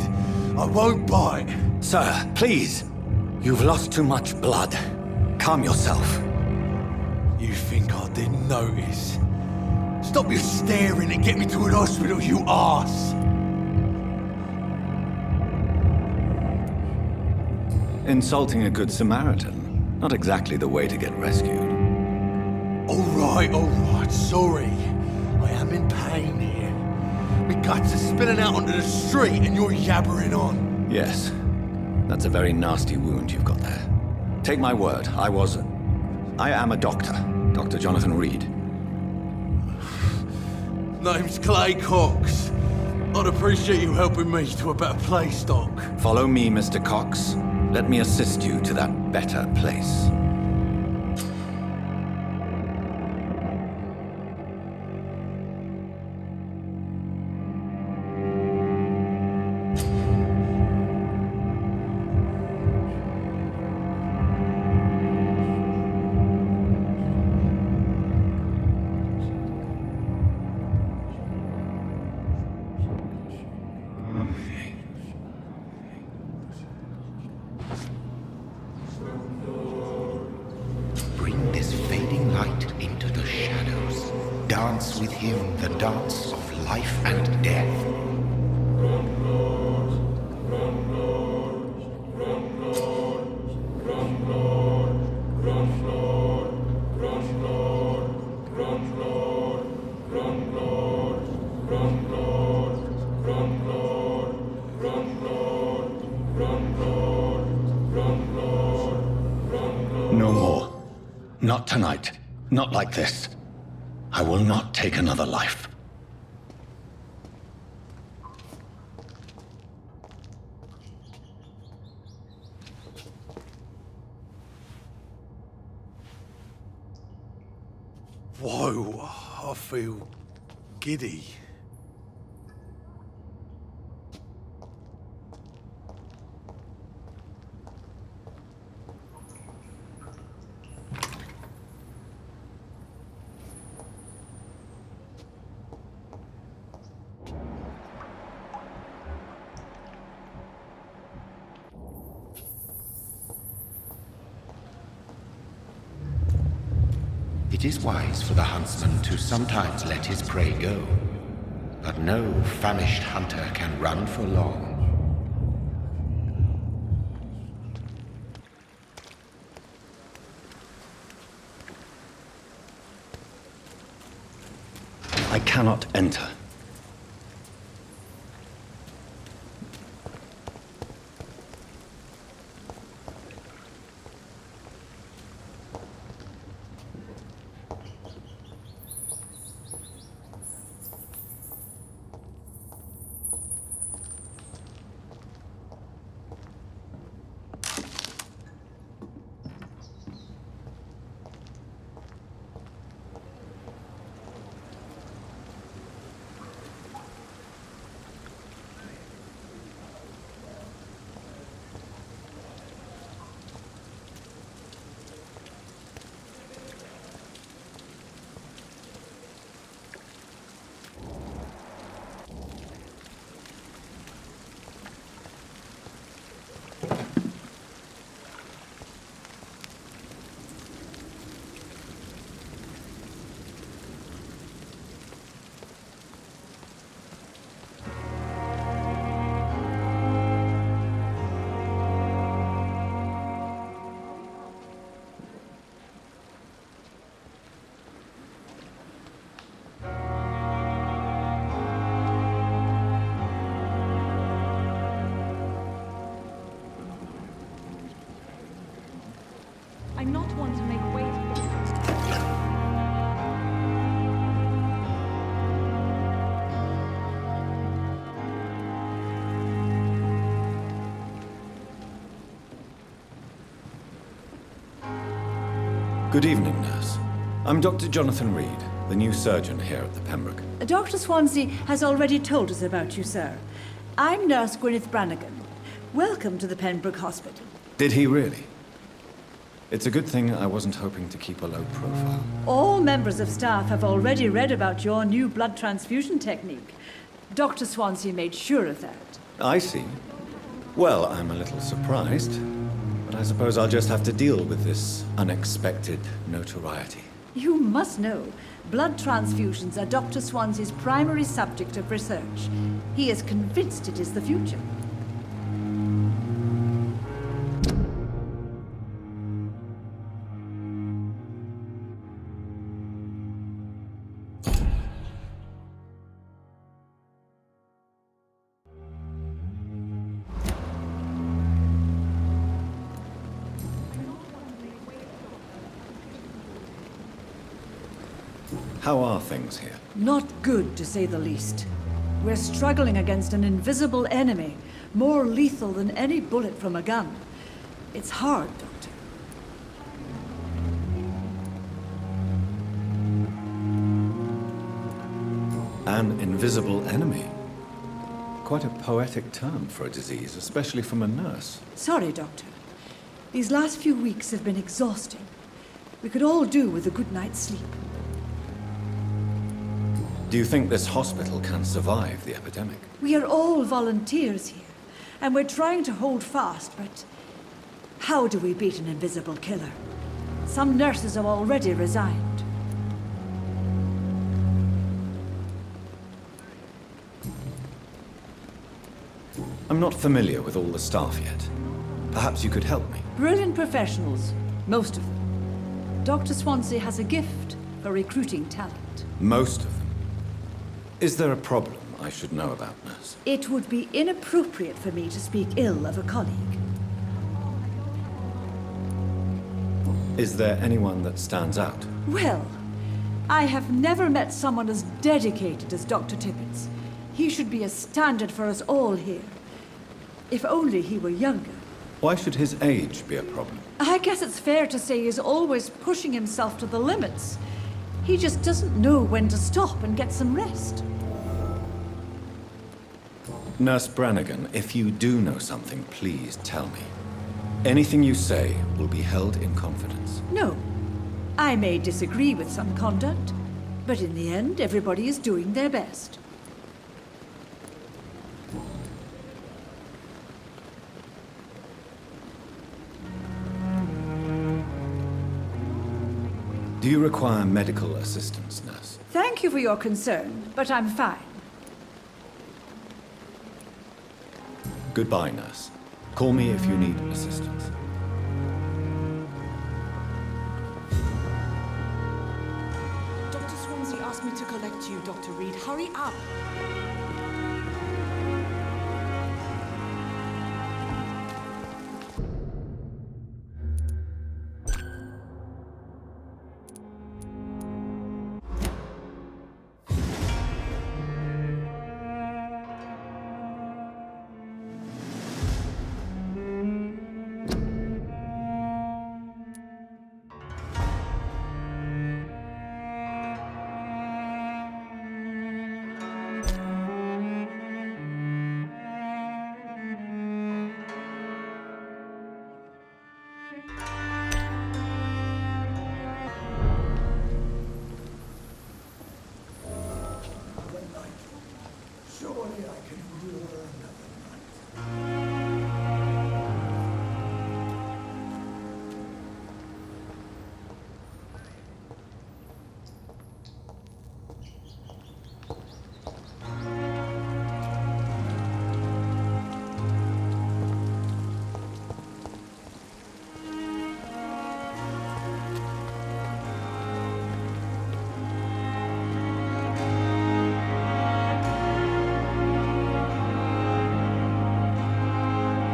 I won't bite. Sir, please. You've lost too much blood. Calm yourself. You think I didn't notice? Stop your staring and get me to an hospital, you arse! Insulting a good Samaritan. Not exactly the way to get rescued. Alright, sorry. I am in pain here. My guts are spilling out onto the street and you're yabbering on. Yes. That's a very nasty wound you've got there. Take my word, I am a doctor. Dr. Jonathan Reed. Name's Clay Cox. I'd appreciate you helping me to a better place, Doc. Follow me, Mr. Cox. Let me assist you to that better place. dance with him the dance of life and death. No more. Not tonight. Not like this. I will not take another life. Whoa, I feel giddy. It is wise for the huntsman to sometimes let his prey go, but no famished hunter can run for long. I cannot enter. I not want to make way for... Good evening, nurse. I'm Dr. Jonathan Reed, the new surgeon here at the Pembroke. Dr. Swansea has already told us about you, sir. I'm Nurse Gwyneth Brannigan. Welcome to the Pembroke Hospital. Did he really? It's a good thing I wasn't hoping to keep a low profile. All members of staff have already read about your new blood transfusion technique. Dr. Swansea made sure of that. I see. Well, I'm a little surprised, but I suppose I'll just have to deal with this unexpected notoriety. You must know, blood transfusions are Dr. Swansea's primary subject of research. He is convinced it is the future. How are things here? Not good, to say the least. We're struggling against an invisible enemy, more lethal than any bullet from a gun. It's hard, Doctor. An invisible enemy? Quite a poetic term for a disease, especially from a nurse. Sorry, Doctor. These last few weeks have been exhausting. We could all do with a good night's sleep. Do you think this hospital can survive the epidemic? We are all volunteers here, and we're trying to hold fast, but how do we beat an invisible killer? Some nurses have already resigned. I'm not familiar with all the staff yet. Perhaps you could help me. Brilliant professionals, most of them. Dr. Swansea has a gift for recruiting talent. Most of them. Is there a problem I should know about, nurse? It would be inappropriate for me to speak ill of a colleague. Is there anyone that stands out? Well, I have never met someone as dedicated as Dr. Tippett. He should be a standard for us all here. If only he were younger. Why should his age be a problem? I guess it's fair to say he's always pushing himself to the limits. He just doesn't know when to stop and get some rest. Nurse Brannigan, if you do know something, please tell me. Anything you say will be held in confidence. No. I may disagree with some conduct, but in the end, everybody is doing their best. Do you require medical assistance, nurse? Thank you for your concern, but I'm fine. Goodbye, nurse. Call me if you need assistance. Dr. Swansea asked me to collect you, Dr. Reed. Hurry up!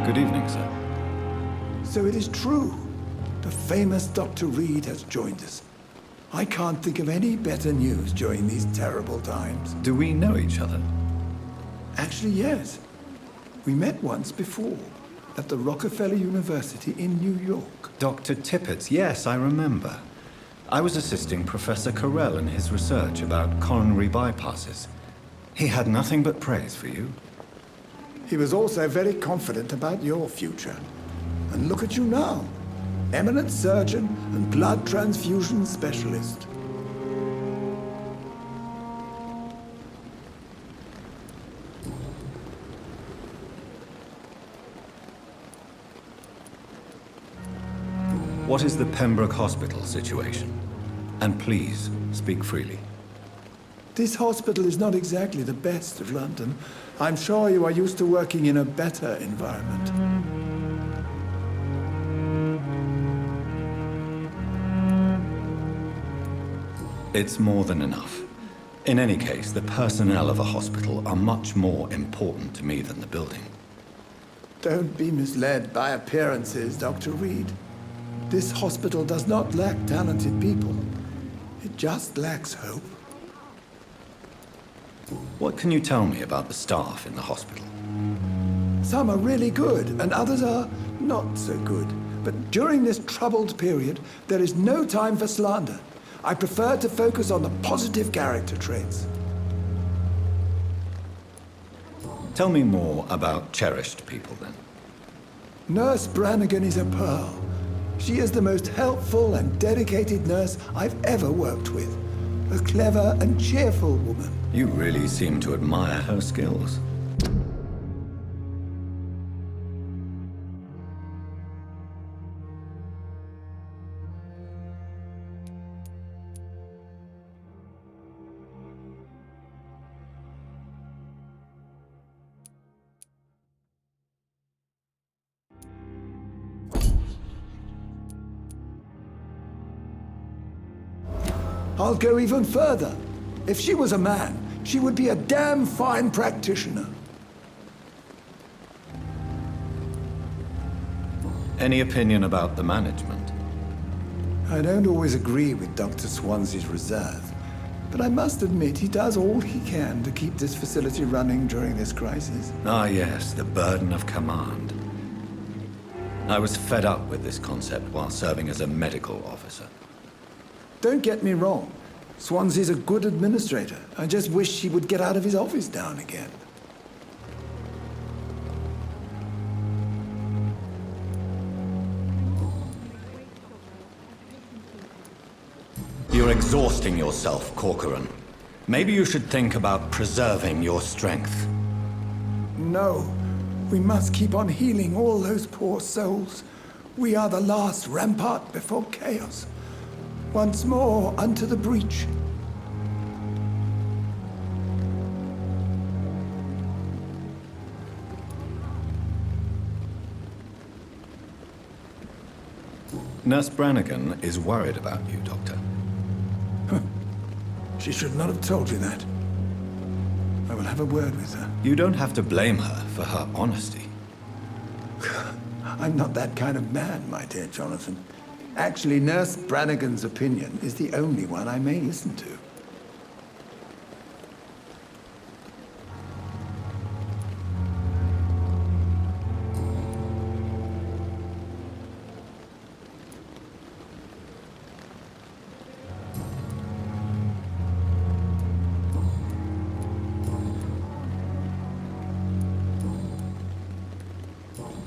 Good evening, sir. So it is true. The famous Dr. Reed has joined us. I can't think of any better news during these terrible times. Do we know each other? Actually, yes. We met once before, at the Rockefeller University in New York. Dr. Tippett, yes, I remember. I was assisting Professor Carell in his research about coronary bypasses. He had nothing but praise for you. He was also very confident about your future. And look at you now. Eminent surgeon and blood transfusion specialist. What is the Pembroke Hospital situation? And please, speak freely. This hospital is not exactly the best of London. I'm sure you are used to working in a better environment. It's more than enough. In any case, the personnel of a hospital are much more important to me than the building. Don't be misled by appearances, Dr. Reed. This hospital does not lack talented people. It just lacks hope. What can you tell me about the staff in the hospital? Some are really good, and others are not so good. But during this troubled period, there is no time for slander. I prefer to focus on the positive character traits. Tell me more about cherished people, then. Nurse Brannigan is a pearl. She is the most helpful and dedicated nurse I've ever worked with. A clever and cheerful woman. You really seem to admire her skills. I'll go even further. If she was a man, she would be a damn fine practitioner. Any opinion about the management? I don't always agree with Dr. Swansea's reserve, but I must admit he does all he can to keep this facility running during this crisis. Ah, yes, the burden of command. I was fed up with this concept while serving as a medical officer. Don't get me wrong. Swansea's a good administrator. I just wish he would get out of his office now and again. You're exhausting yourself, Corcoran. Maybe you should think about preserving your strength. No. We must keep on healing all those poor souls. We are the last rampart before chaos. Once more unto the breach. Nurse Brannigan is worried about you, Doctor. She should not have told you that. I will have a word with her. You don't have to blame her for her honesty. I'm not that kind of man, my dear Jonathan. Actually, Nurse Brannigan's opinion is the only one I may listen to.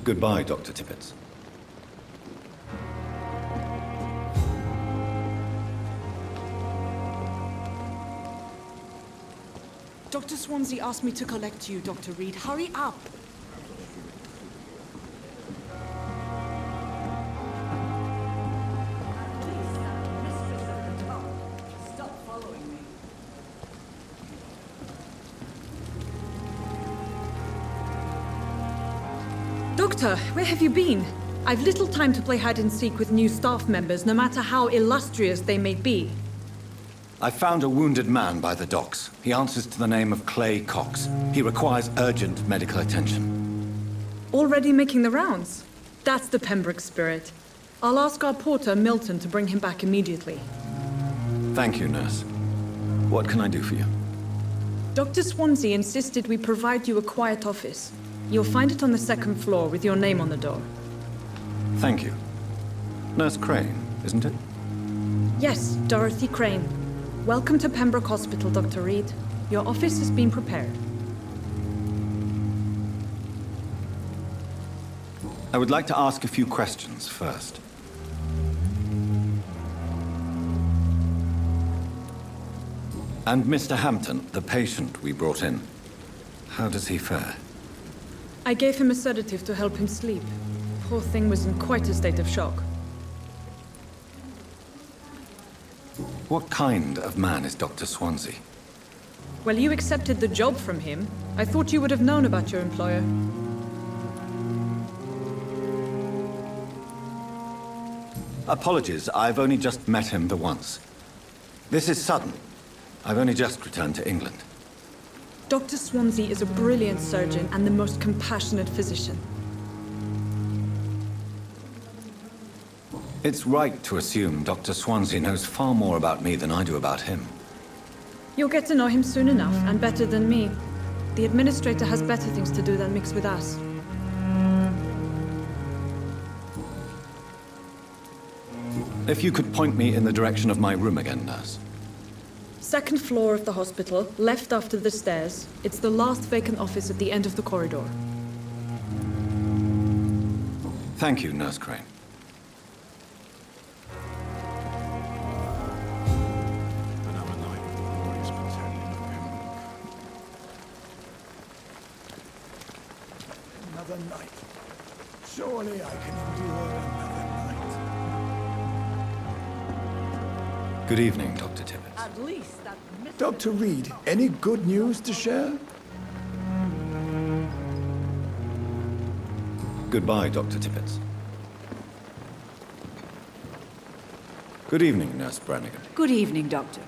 Goodbye, Dr. Tippett. Dr. Swansea asked me to collect you, Dr. Reed. Hurry up! Doctor, where have you been? I've little time to play hide and seek with new staff members, no matter how illustrious they may be. I found a wounded man by the docks. He answers to the name of Clay Cox. He requires urgent medical attention. Already making the rounds? That's the Pembroke spirit. I'll ask our porter, Milton, to bring him back immediately. Thank you, nurse. What can I do for you? Dr. Swansea insisted we provide you a quiet office. You'll find it on the second floor with your name on the door. Thank you. Nurse Crane, isn't it? Yes, Dorothy Crane. Welcome to Pembroke Hospital, Dr. Reed. Your office has been prepared. I would like to ask a few questions first. And Mr. Hampton, the patient we brought in, how does he fare? I gave him a sedative to help him sleep. Poor thing was in quite a state of shock. What kind of man is Dr. Swansea? Well, you accepted the job from him. I thought you would have known about your employer. Apologies, I've only just met him the once. This is sudden. I've only just returned to England. Dr. Swansea is a brilliant surgeon and the most compassionate physician. It's right to assume Dr. Swansea knows far more about me than I do about him. You'll get to know him soon enough, and better than me. The administrator has better things to do than mix with us. If you could point me in the direction of my room again, nurse. Second floor of the hospital, left after the stairs. It's the last vacant office at the end of the corridor. Thank you, Nurse Crane. Another night. Surely I can endure another night. Good evening, Dr. Tippett. At least that... Dr. Reed, any good news to share? Goodbye, Dr. Tippett. Good evening, Nurse Brannigan. Good evening, Doctor.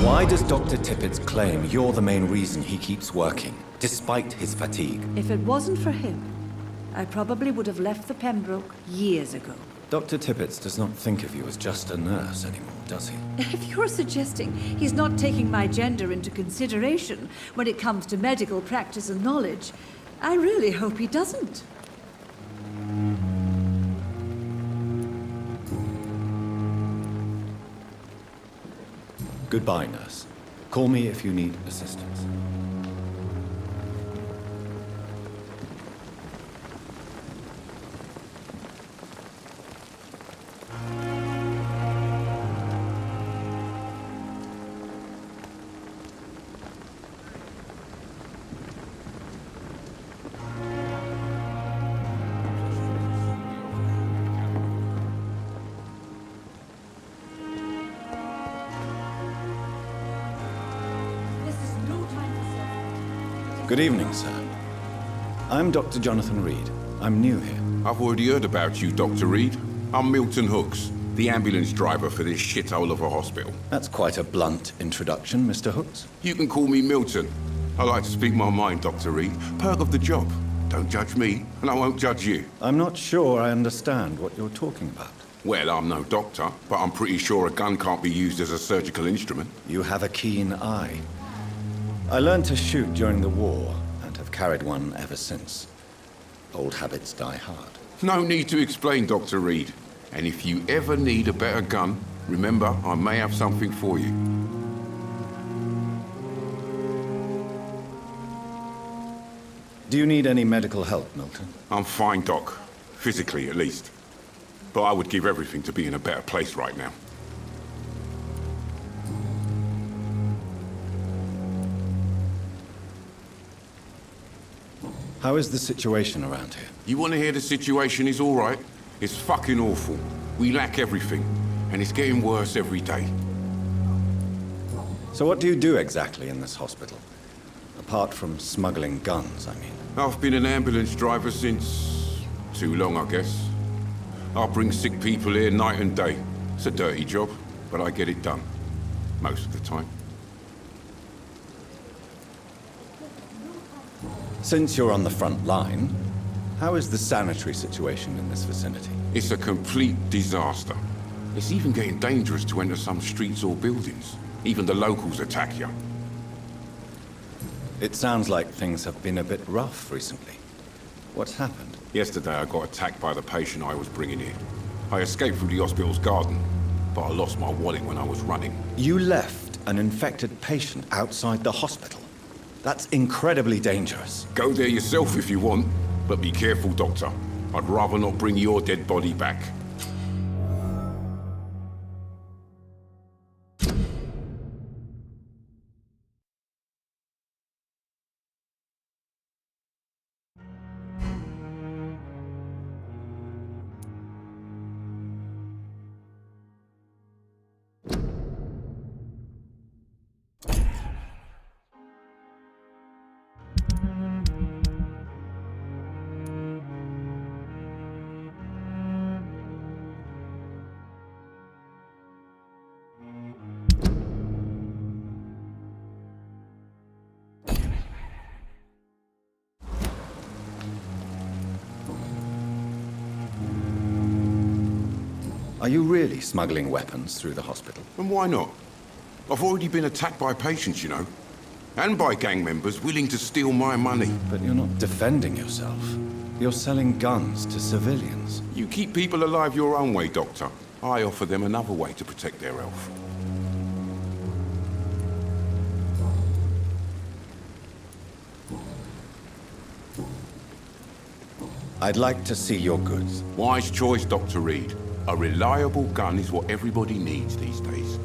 Why does Dr. Tippett's claim you're the main reason he keeps working, despite his fatigue? If it wasn't for him, I probably would have left the Pembroke years ago. Dr. Tippett does not think of you as just a nurse anymore, does he? If you're suggesting he's not taking my gender into consideration when it comes to medical practice and knowledge, I really hope he doesn't. Goodbye, nurse. Call me if you need assistance. Good evening, sir. I'm Dr. Jonathan Reed. I'm new here. I've already heard about you, Dr. Reed. I'm Milton Hooks, the ambulance driver for this shithole of a hospital. That's quite a blunt introduction, Mr. Hooks. You can call me Milton. I like to speak my mind, Dr. Reed. Perk of the job. Don't judge me, and I won't judge you. I'm not sure I understand what you're talking about. Well, I'm no doctor, but I'm pretty sure a gun can't be used as a surgical instrument. You have a keen eye. I learned to shoot during the war, and have carried one ever since. Old habits die hard. No need to explain, Dr. Reed. And if you ever need a better gun, remember, I may have something for you. Do you need any medical help, Milton? I'm fine, Doc. Physically, at least. But I would give everything to be in a better place right now. How is the situation around here? You want to hear the situation is all right? It's fucking awful. We lack everything, and it's getting worse every day. So what do you do exactly in this hospital? Apart from smuggling guns, I mean. I've been an ambulance driver since... too long, I guess. I bring sick people here night and day. It's a dirty job, but I get it done. Most of the time. Since you're on the front line, how is the sanitary situation in this vicinity? It's a complete disaster. It's even getting dangerous to enter some streets or buildings. Even the locals attack you. It sounds like things have been a bit rough recently. What's happened? Yesterday I got attacked by the patient I was bringing in. I escaped through the hospital's garden, but I lost my wallet when I was running. You left an infected patient outside the hospital? That's incredibly dangerous. Go there yourself if you want, but be careful, Doctor. I'd rather not bring your dead body back. Are you really smuggling weapons through the hospital? And why not? I've already been attacked by patients, you know. And by gang members willing to steal my money. But you're not defending yourself. You're selling guns to civilians. You keep people alive your own way, Doctor. I offer them another way to protect their health. I'd like to see your goods. Wise choice, Dr. Reed. A reliable gun is what everybody needs these days.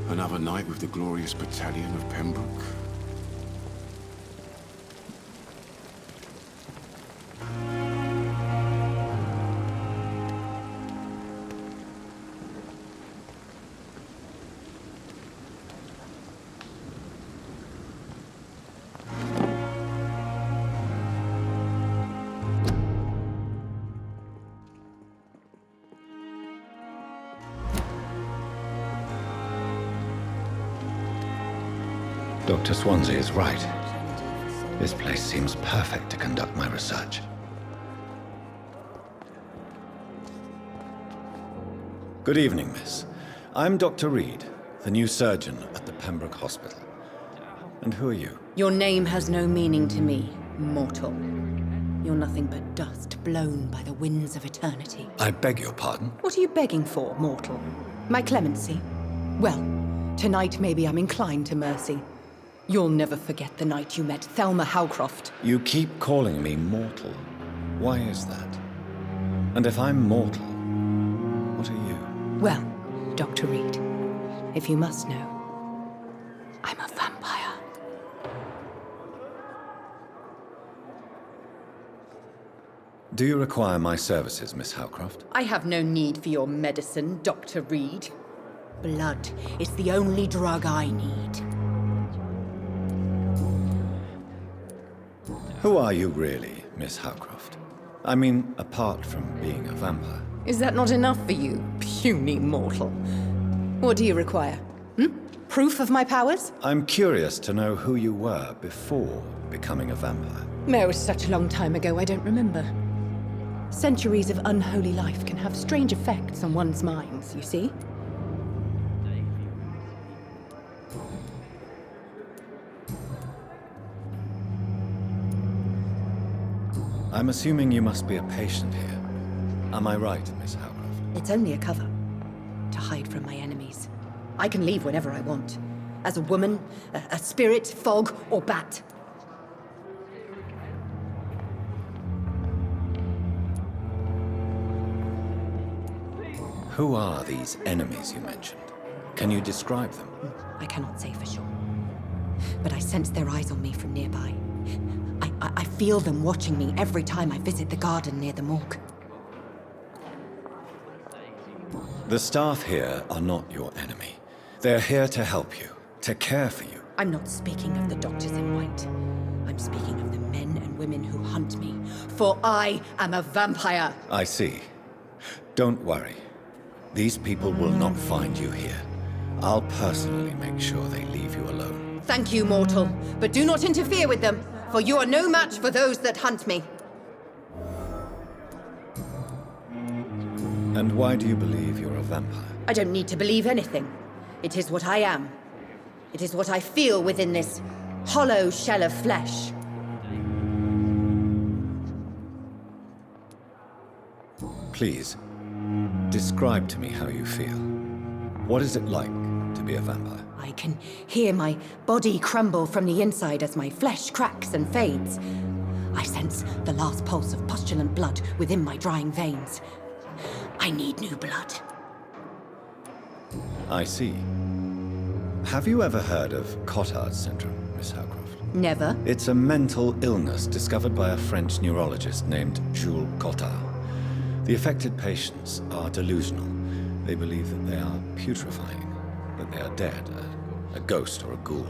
Another night with the glorious battalion of Pembroke. Dr. Swansea is right. This place seems perfect to conduct my research. Good evening, miss. I'm Dr. Reed, the new surgeon at the Pembroke Hospital. And who are you? Your name has no meaning to me, mortal. You're nothing but dust blown by the winds of eternity. I beg your pardon? What are you begging for, mortal? My clemency? Well, tonight maybe I'm inclined to mercy. You'll never forget the night you met Thelma Howcroft. You keep calling me mortal. Why is that? And if I'm mortal, what are you? Well, Dr. Reed, if you must know, I'm a vampire. Do you require my services, Miss Howcroft? I have no need for your medicine, Dr. Reed. Blood is the only drug I need. Who are you really, Miss Howcroft? I mean, apart from being a vampire. Is that not enough for you, puny mortal? What do you require? Proof of my powers? I'm curious to know who you were before becoming a vampire. It was such a long time ago, I don't remember. Centuries of unholy life can have strange effects on one's minds, you see? I'm assuming you must be a patient here. Am I right, Miss Howcroft? It's only a cover. To hide from my enemies. I can leave whenever I want. As a woman, a spirit, fog, or bat. Who are these enemies you mentioned? Can you describe them? I cannot say for sure. But I sense their eyes on me from nearby. I feel them watching me every time I visit the garden near the morgue. The staff here are not your enemy. They're here to help you, to care for you. I'm not speaking of the doctors in white. I'm speaking of the men and women who hunt me, for I am a vampire. I see. Don't worry. These people will not find you here. I'll personally make sure they leave you alone. Thank you, mortal, but do not interfere with them, for you are no match for those that hunt me. And why do you believe you're a vampire? I don't need to believe anything. It is what I am. It is what I feel within this hollow shell of flesh. Please, describe to me how you feel. What is it like to be a vampire? I can hear my body crumble from the inside as my flesh cracks and fades. I sense the last pulse of pustulant blood within my drying veins. I need new blood. I see. Have you ever heard of Cotard's syndrome, Miss Howcroft? Never. It's a mental illness discovered by a French neurologist named Jules Cotard. The affected patients are delusional. They believe that they are putrefying, that they are dead, a ghost or a ghoul,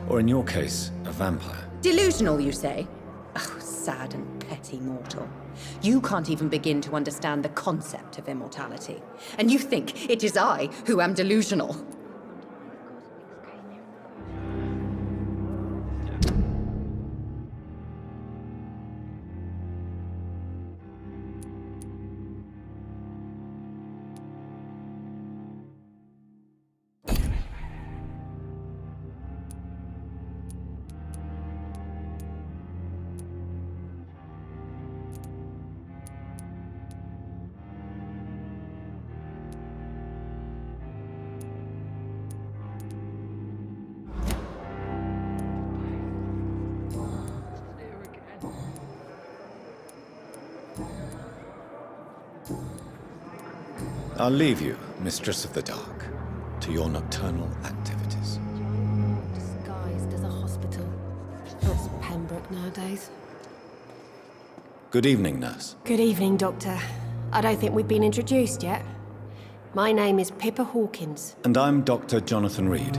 or in your case, a vampire. Delusional, you say? Oh, sad and petty mortal. You can't even begin to understand the concept of immortality. And you think it is I who am delusional. I'll leave you, Mistress of the Dark, to your nocturnal activities. Disguised as a hospital. That's Pembroke nowadays. Good evening, nurse. Good evening, Doctor. I don't think we've been introduced yet. My name is Pippa Hawkins. And I'm Dr. Jonathan Reed.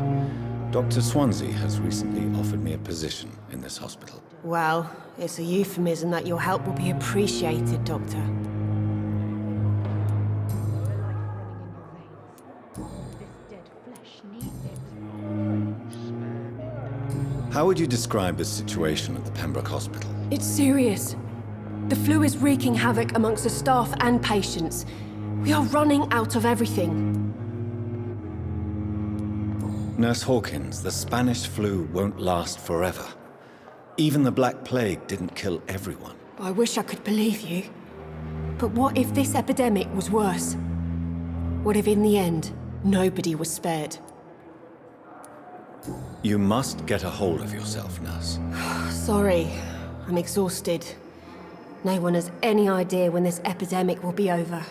Dr. Swansea has recently offered me a position in this hospital. Well, it's a euphemism that your help will be appreciated, Doctor. How would you describe the situation at the Pembroke Hospital? It's serious. The flu is wreaking havoc amongst the staff and patients. We are running out of everything. Nurse Hawkins, the Spanish flu won't last forever. Even the Black Plague didn't kill everyone. I wish I could believe you. But what if this epidemic was worse? What if in the end, nobody was spared? You must get a hold of yourself, nurse. Sorry, I'm exhausted. No one has any idea when this epidemic will be over.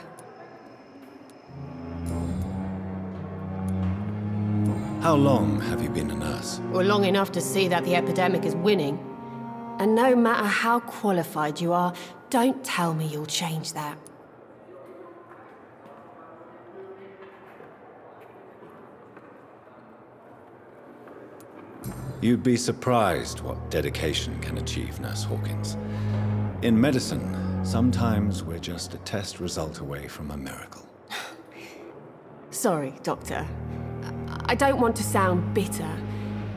How long have you been a nurse? Well, long enough to see that the epidemic is winning. And no matter how qualified you are, don't tell me you'll change that. You'd be surprised what dedication can achieve, Nurse Hawkins. In medicine, sometimes we're just a test result away from a miracle. Sorry, Doctor. I don't want to sound bitter,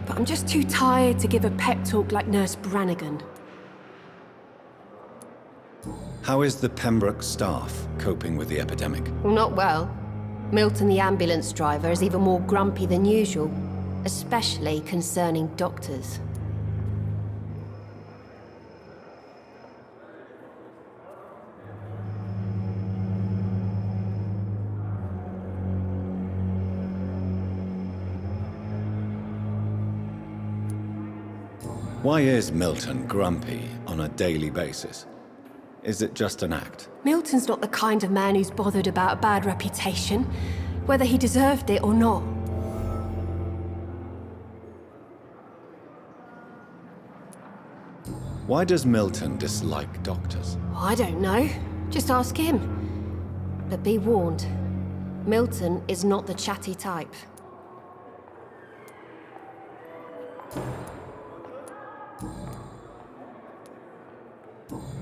but I'm just too tired to give a pep talk like Nurse Brannigan. How is the Pembroke staff coping with the epidemic? Well, not well. Milton, the ambulance driver, is even more grumpy than usual, especially concerning doctors. Why is Milton grumpy on a daily basis? Is it just an act? Milton's not the kind of man who's bothered about a bad reputation, whether he deserved it or not. Why does Milton dislike doctors? I don't know. Just ask him. But be warned, Milton is not the chatty type.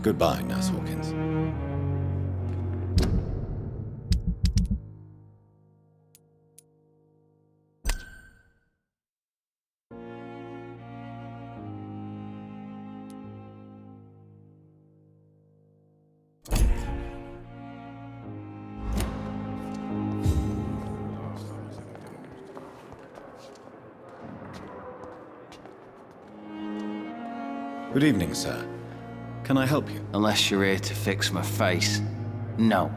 Goodbye, Nurse Hawkins. Good evening, sir. Can I help you? Unless you're here to fix my face. No.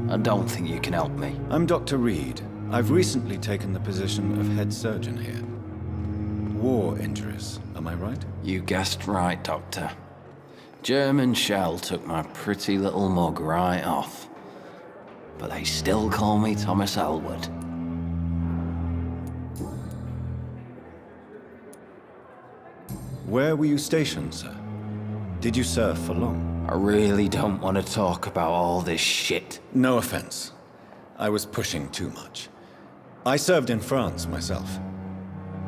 I don't think you can help me. I'm Dr. Reed. I've recently taken the position of head surgeon here. War injuries, am I right? You guessed right, Doctor. German shell took my pretty little mug right off. But they still call me Thomas Elwood. Where were you stationed, sir? Did you serve for long? I really don't want to talk about all this shit. No offense. I was pushing too much. I served in France myself.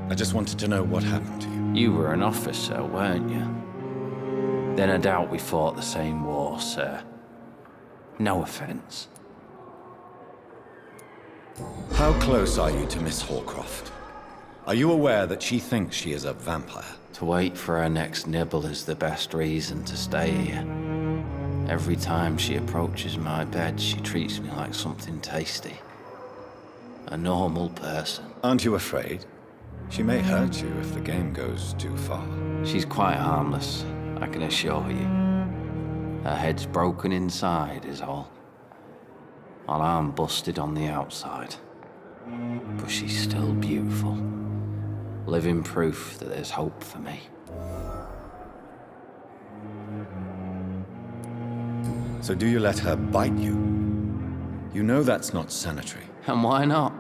I just wanted to know what happened to you. You were an officer, weren't you? Then I doubt we fought the same war, sir. No offense. How close are you to Miss Hawcroft? Are you aware that she thinks she is a vampire? To wait for her next nibble is the best reason to stay here. Every time she approaches my bed, she treats me like something tasty. A normal person. Aren't you afraid? She may hurt you if the game goes too far. She's quite harmless, I can assure you. Her head's broken inside is all. While I'm busted on the outside. But she's still beautiful. Living proof that there's hope for me. So do you let her bite you? You know that's not sanitary. And why not?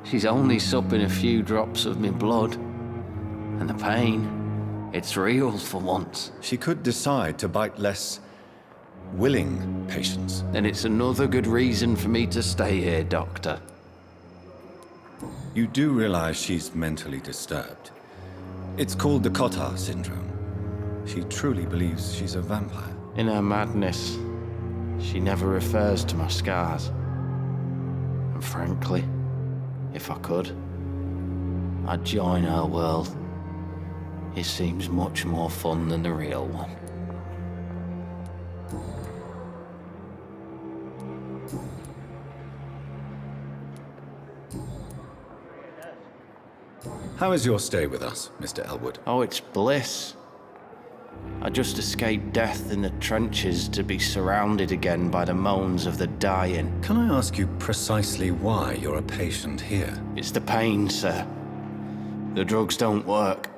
She's only supping a few drops of me blood. And the pain, it's real for once. She could decide to bite less willing patients. Then it's another good reason for me to stay here, Doctor. You do realize she's mentally disturbed. It's called the Cotard syndrome. She truly believes she's a vampire. In her madness, she never refers to my scars. And frankly, if I could, I'd join her world. It seems much more fun than the real one. How is your stay with us, Mr. Elwood? Oh, it's bliss. I just escaped death in the trenches to be surrounded again by the moans of the dying. Can I ask you precisely why you're a patient here? It's the pain, sir. The drugs don't work.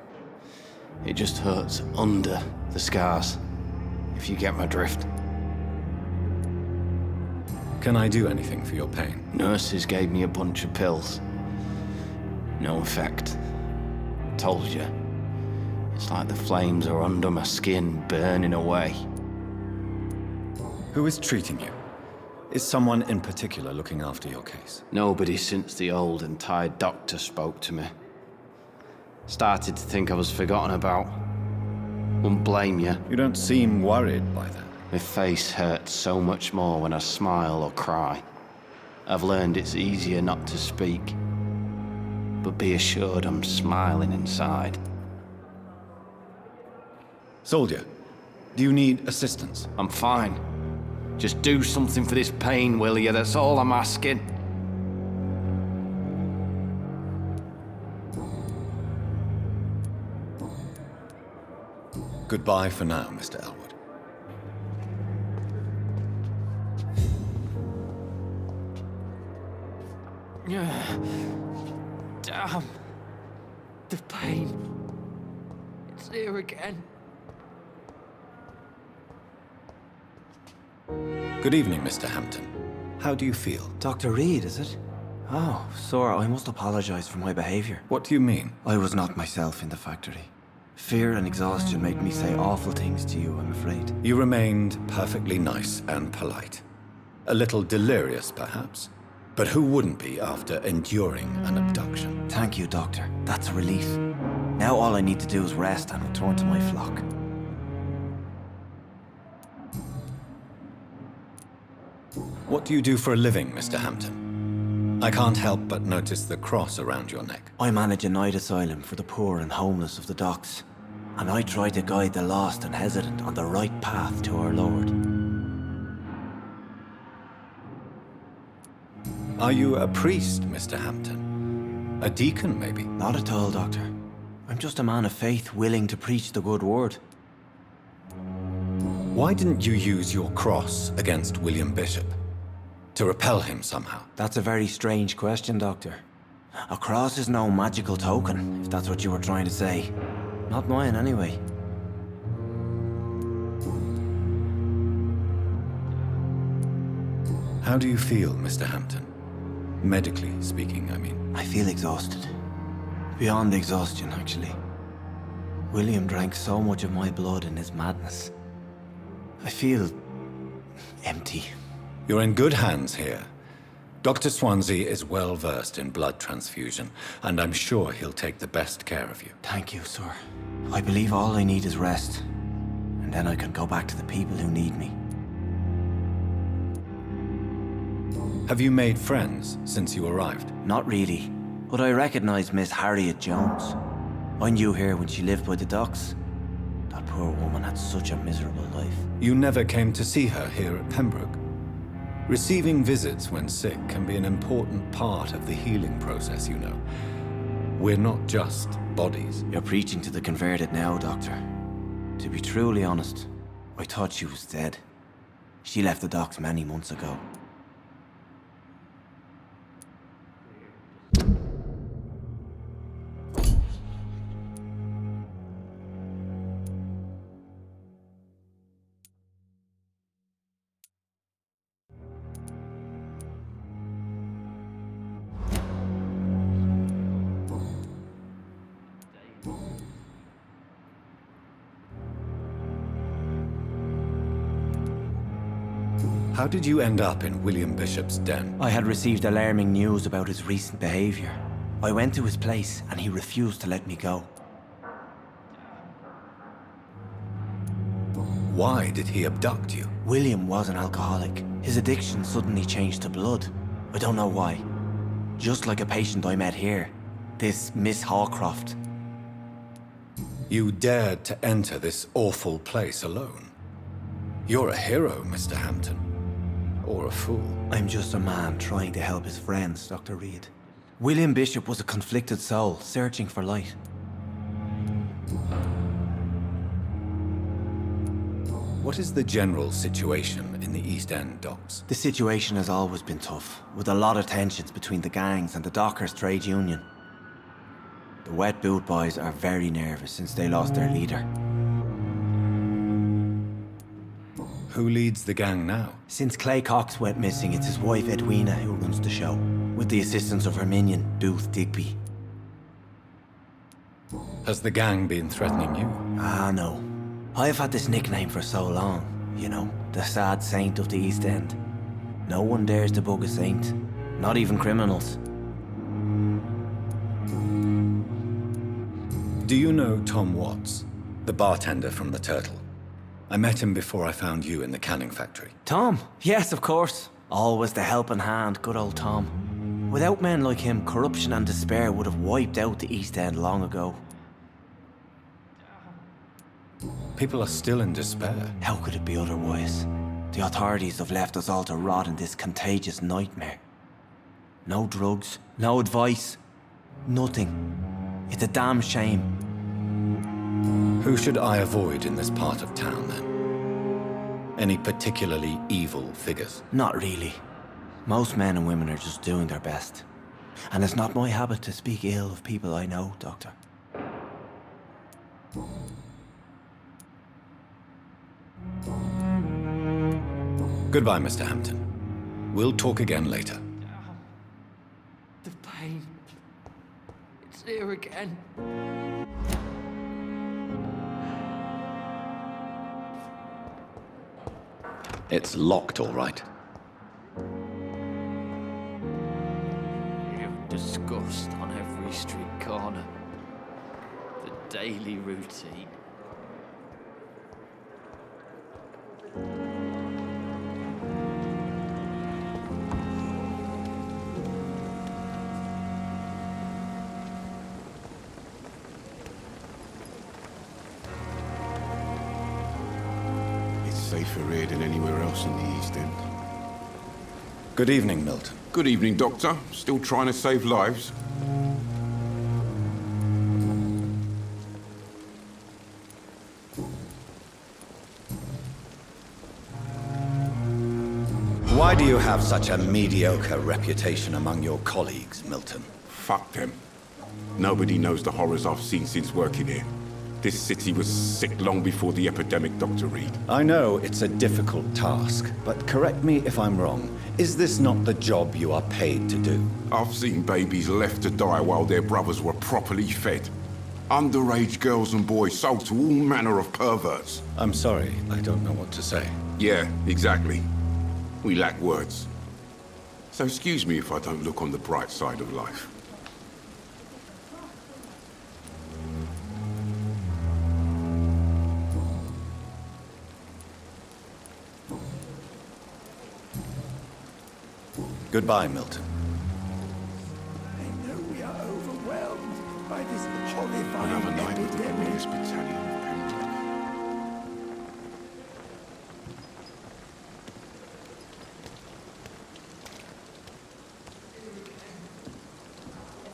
It just hurts under the scars, if you get my drift. Can I do anything for your pain? Nurses gave me a bunch of pills. No effect. Told you. It's like the flames are under my skin, burning away. Who is treating you? Is someone in particular looking after your case? Nobody since the old and tired doctor spoke to me. Started to think I was forgotten about. Wouldn't blame you. You don't seem worried by that. My face hurts so much more when I smile or cry. I've learned it's easier not to speak. But be assured I'm smiling inside. Soldier, do you need assistance? I'm fine. Just do something for this pain, will you? That's all I'm asking. Goodbye for now, Mr. Elwood. Damn. The pain. It's here again. Good evening, Mr. Hampton. How do you feel? Dr. Reed, is it? Oh, sir, I must apologize for my behavior. What do you mean? I was not myself in the factory. Fear and exhaustion made me say awful things to you, I'm afraid. You remained perfectly nice and polite. A little delirious, perhaps. But who wouldn't be after enduring an abduction? Thank you, Doctor. That's a relief. Now all I need to do is rest and return to my flock. What do you do for a living, Mr. Hampton? I can't help but notice the cross around your neck. I manage a night asylum for the poor and homeless of the docks. And I try to guide the lost and hesitant on the right path to our Lord. Are you a priest, Mr. Hampton? A deacon, maybe? Not at all, Doctor. I'm just a man of faith willing to preach the good word. Why didn't you use your cross against William Bishop? To repel him somehow? That's a very strange question, Doctor. A cross is no magical token, if that's what you were trying to say. Not mine, anyway. How do you feel, Mr. Hampton? Medically speaking, I mean. I feel exhausted. Beyond exhaustion, actually. William drank so much of my blood in his madness. I feel empty. You're in good hands here. Dr. Swansea is well versed in blood transfusion, and I'm sure he'll take the best care of you. Thank you, sir. I believe all I need is rest, and then I can go back to the people who need me. Have you made friends since you arrived? Not really, but I recognize Miss Harriet Jones. I knew her when she lived by the docks. That poor woman had such a miserable life. You never came to see her here at Pembroke. Receiving visits when sick can be an important part of the healing process, you know. We're not just bodies. You're preaching to the converted now, Doctor. To be truly honest, I thought she was dead. She left the docks many months ago. How did you end up in William Bishop's den? I had received alarming news about his recent behavior. I went to his place and he refused to let me go. Why did he abduct you? William was an alcoholic. His addiction suddenly changed to blood. I don't know why. Just like a patient I met here. This Miss Hawcroft. You dared to enter this awful place alone. You're a hero, Mr. Hampton. Or a fool. I'm just a man trying to help his friends, Dr. Reed. William Bishop was a conflicted soul, searching for light. What is the general situation in the East End docks? The situation has always been tough, with a lot of tensions between the gangs and the dockers' trade union. The Wet Boot Boys are very nervous since they lost their leader. Who leads the gang now? Since Clay Cox went missing, it's his wife Edwina who runs the show, with the assistance of her minion, Booth Digby. Has the gang been threatening you? Ah, no. I've had this nickname for so long, you know, the sad saint of the East End. No one dares to bug a saint, not even criminals. Do you know Tom Watts, the bartender from the Turtle? I met him before I found you in the canning factory. Tom? Yes, of course. Always the helping hand, good old Tom. Without men like him, corruption and despair would have wiped out the East End long ago. People are still in despair. How could it be otherwise? The authorities have left us all to rot in this contagious nightmare. No drugs, no advice, nothing. It's a damn shame. Who should I avoid in this part of town, then? Any particularly evil figures? Not really. Most men and women are just doing their best. And it's not my habit to speak ill of people I know, Doctor. Goodbye, Mr. Hampton. We'll talk again later. The pain. It's here again. It's locked, all right. You disgust on every street corner. The daily routine. Safer here than anywhere else in the East End. Good evening, Milton. Good evening, Doctor. Still trying to save lives? Why do you have such a mediocre reputation among your colleagues, Milton? Fuck them. Nobody knows the horrors I've seen since working here. This city was sick long before the epidemic, Dr. Reed. I know it's a difficult task, but correct me if I'm wrong. Is this not the job you are paid to do? I've seen babies left to die while their brothers were properly fed. Underage girls and boys sold to all manner of perverts. I'm sorry, I don't know what to say. Yeah, exactly. We lack words. So excuse me if I don't look on the bright side of life. Goodbye, Milton. I know we are overwhelmed by this horrifying Another night with the epidemic. glorious battalion.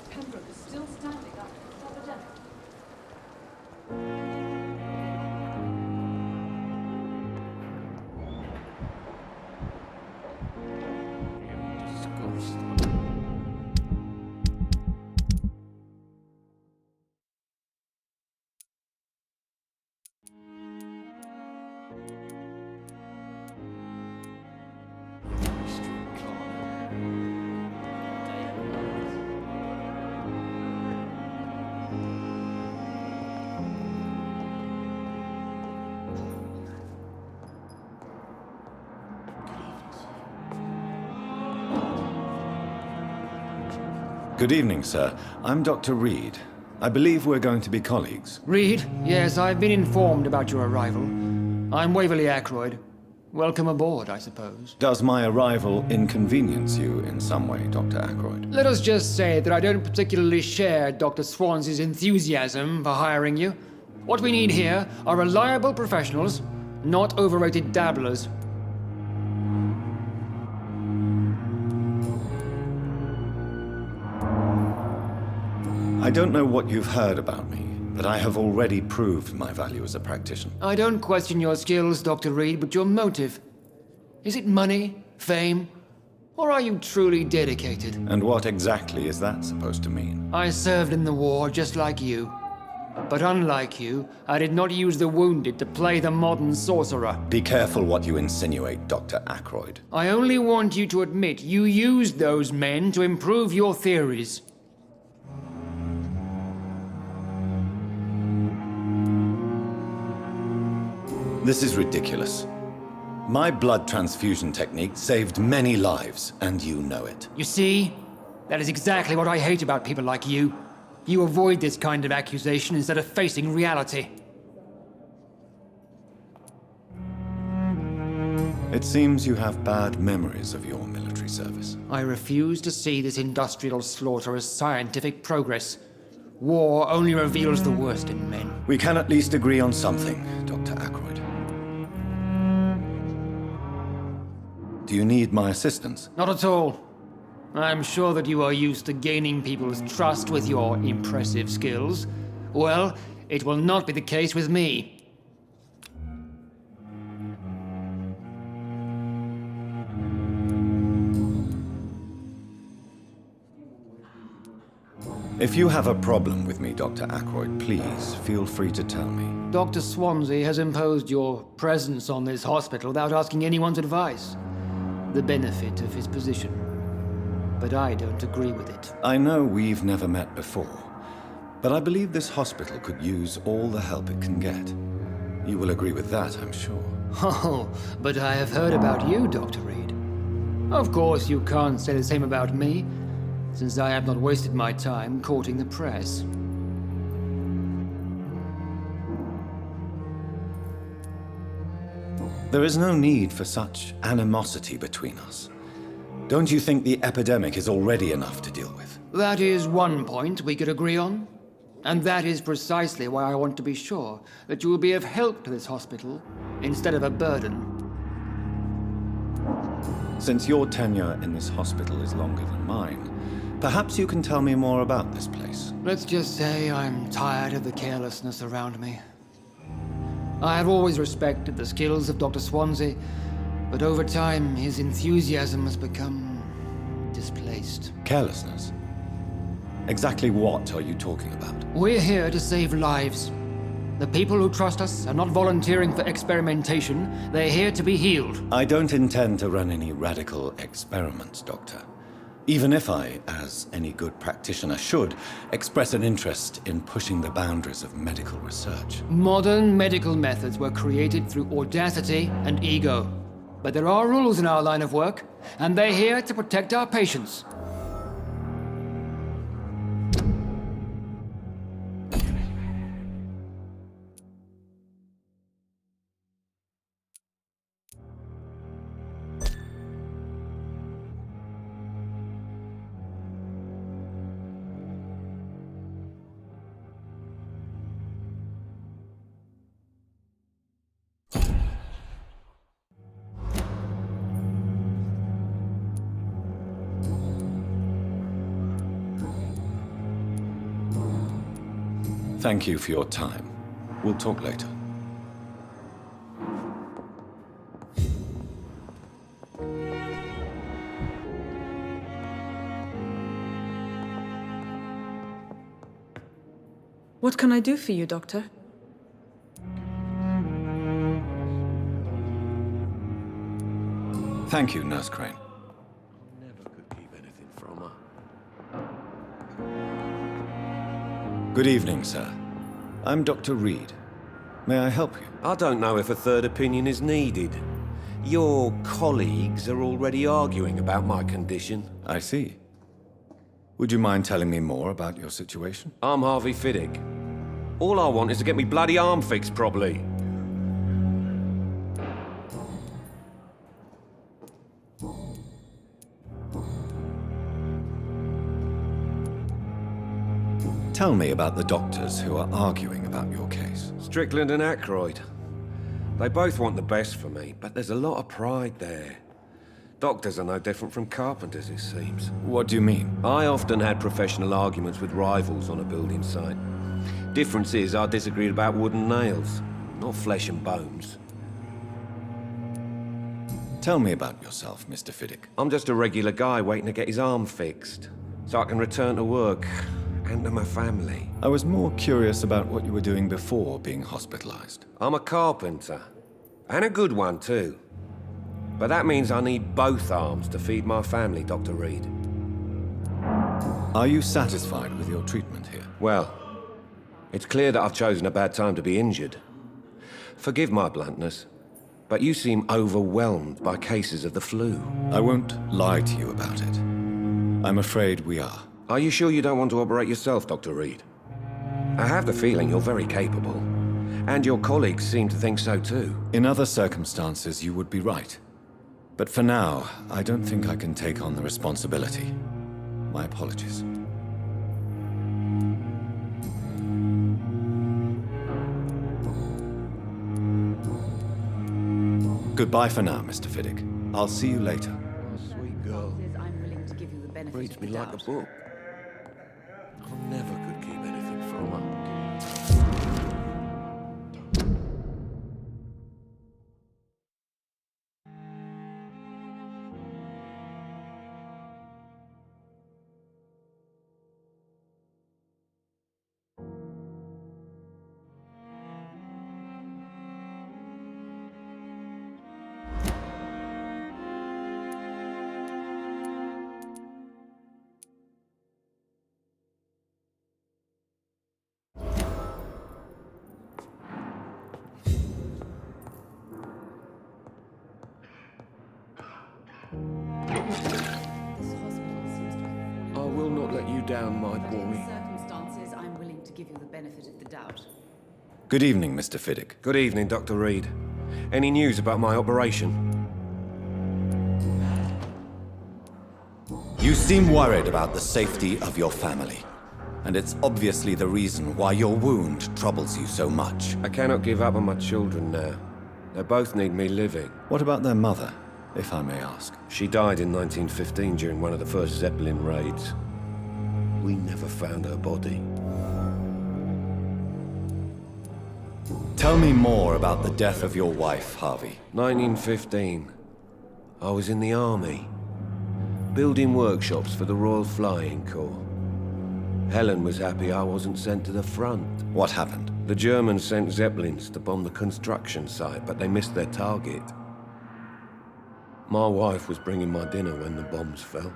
Pembroke is still standing after the epidemic. Good evening, sir. I'm Dr. Reed. I believe we're going to be colleagues. Reed? Yes, I've been informed about your arrival. I'm Waverly Ackroyd. Welcome aboard, I suppose. Does my arrival inconvenience you in some way, Dr. Ackroyd? Let us just say that I don't particularly share Dr. Swans's enthusiasm for hiring you. What we need here are reliable professionals, not overrated dabblers. I don't know what you've heard about me, but I have already proved my value as a practitioner. I don't question your skills, Dr. Reed, but your motive. Is it money, fame, or are you truly dedicated? And what exactly is that supposed to mean? I served in the war just like you. But unlike you, I did not use the wounded to play the modern sorcerer. Be careful what you insinuate, Dr. Ackroyd. I only want you to admit you used those men to improve your theories. This is ridiculous. My blood transfusion technique saved many lives, and you know it. You see? That is exactly what I hate about people like you. You avoid this kind of accusation instead of facing reality. It seems you have bad memories of your military service. I refuse to see this industrial slaughter as scientific progress. War only reveals the worst in men. We can at least agree on something, Dr. Ackroyd. Do you need my assistance? Not at all. I'm sure that you are used to gaining people's trust with your impressive skills. Well, it will not be the case with me. If you have a problem with me, Dr. Ackroyd, please feel free to tell me. Dr. Swansea has imposed your presence on this hospital without asking anyone's advice. The benefit of his position. But I don't agree with it. I know we've never met before, but I believe this hospital could use all the help it can get. You will agree with that, I'm sure. Oh, but I have heard about you, Dr. Reed. Of course, you can't say the same about me, since I have not wasted my time courting the press. There is no need for such animosity between us. Don't you think the epidemic is already enough to deal with? That is one point we could agree on. And that is precisely why I want to be sure that you will be of help to this hospital instead of a burden. Since your tenure in this hospital is longer than mine, perhaps you can tell me more about this place. Let's just say I'm tired of the carelessness around me. I have always respected the skills of Dr. Swansea, but over time his enthusiasm has become displaced. Carelessness? Exactly what are you talking about? We're here to save lives. The people who trust us are not volunteering for experimentation. They're here to be healed. I don't intend to run any radical experiments, Doctor. Even if I, as any good practitioner should, express an interest in pushing the boundaries of medical research. Modern medical methods were created through audacity and ego. But there are rules in our line of work, and they're here to protect our patients. Thank you for your time. We'll talk later. What can I do for you, Doctor? Thank you, Nurse Crane. Never could keep anything from her. Good evening, sir. I'm Dr. Reed. May I help you? I don't know if a third opinion is needed. Your colleagues are already arguing about my condition. I see. Would you mind telling me more about your situation? I'm Harvey Fiddick. All I want is to get me bloody arm fixed properly. Tell me about the doctors who are arguing about your case. Strickland and Aykroyd. They both want the best for me, but there's a lot of pride there. Doctors are no different from carpenters, it seems. What do you mean? I often had professional arguments with rivals on a building site. Difference is, I disagreed about wood and nails, not flesh and bones. Tell me about yourself, Mr. Fiddick. I'm just a regular guy waiting to get his arm fixed, so I can return to work and to my family. I was more curious about what you were doing before being hospitalized. I'm a carpenter, and a good one too. But that means I need both arms to feed my family, Dr. Reed. Are you satisfied with your treatment here? Well, it's clear that I've chosen a bad time to be injured. Forgive my bluntness, but you seem overwhelmed by cases of the flu. I won't lie to you about it. I'm afraid we are. Are you sure you don't want to operate yourself, Dr. Reed? I have the feeling you're very capable, and your colleagues seem to think so too. In other circumstances, you would be right. But for now, I don't think I can take on the responsibility. My apologies. Goodbye for now, Mr. Fiddick. I'll see you later. Sweet girl. I'm willing to give you the benefit Reads of me the like a doubt. book. I never could keep anything from her. I will not let you down, my But in boy. circumstances, I'm willing to give you the benefit of the doubt. Good evening, Mr. Fiddick. Good evening, Dr. Reed. Any news about my operation? You seem worried about the safety of your family. And it's obviously the reason why your wound troubles you so much. I cannot give up on my children now. They both need me living. What about their mother, if I may ask? She died in 1915 during one of the first Zeppelin raids. We never found her body. Tell me more about the death of your wife, Harvey. 1915. I was in the army, building workshops for the Royal Flying Corps. Helen was happy I wasn't sent to the front. What happened? The Germans sent Zeppelins to bomb the construction site, but they missed their target. My wife was bringing my dinner when the bombs fell.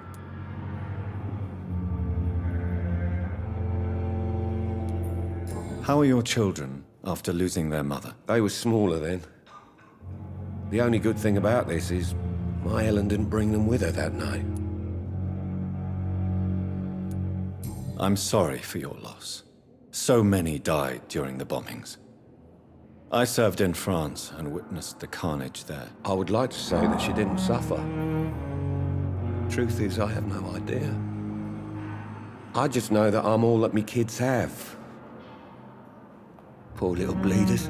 How are your children after losing their mother? They were smaller then. The only good thing about this is my Helen didn't bring them with her that night. I'm sorry for your loss. So many died during the bombings. I served in France and witnessed the carnage there. I would like to say that she didn't suffer. Truth is, I have no idea. I just know that I'm all that me kids have. Poor little bleeders.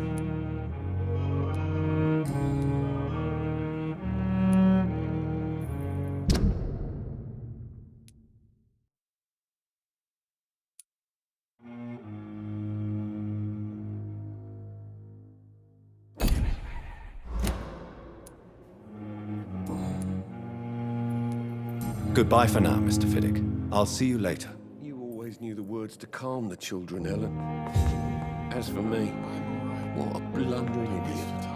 Goodbye for now, Mr. Fiddick. I'll see you later. You always knew the words to calm the children, Helen. As for me, what a blundering idiot.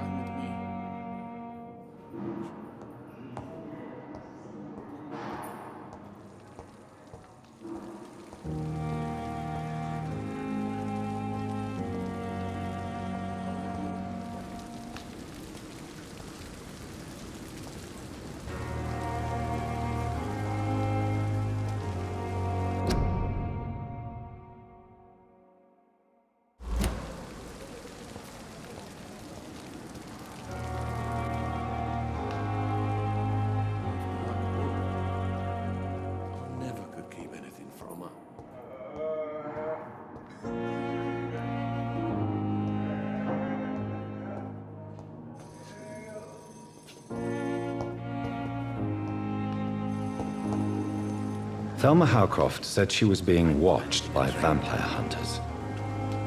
Thelma Howcroft said she was being watched by vampire hunters.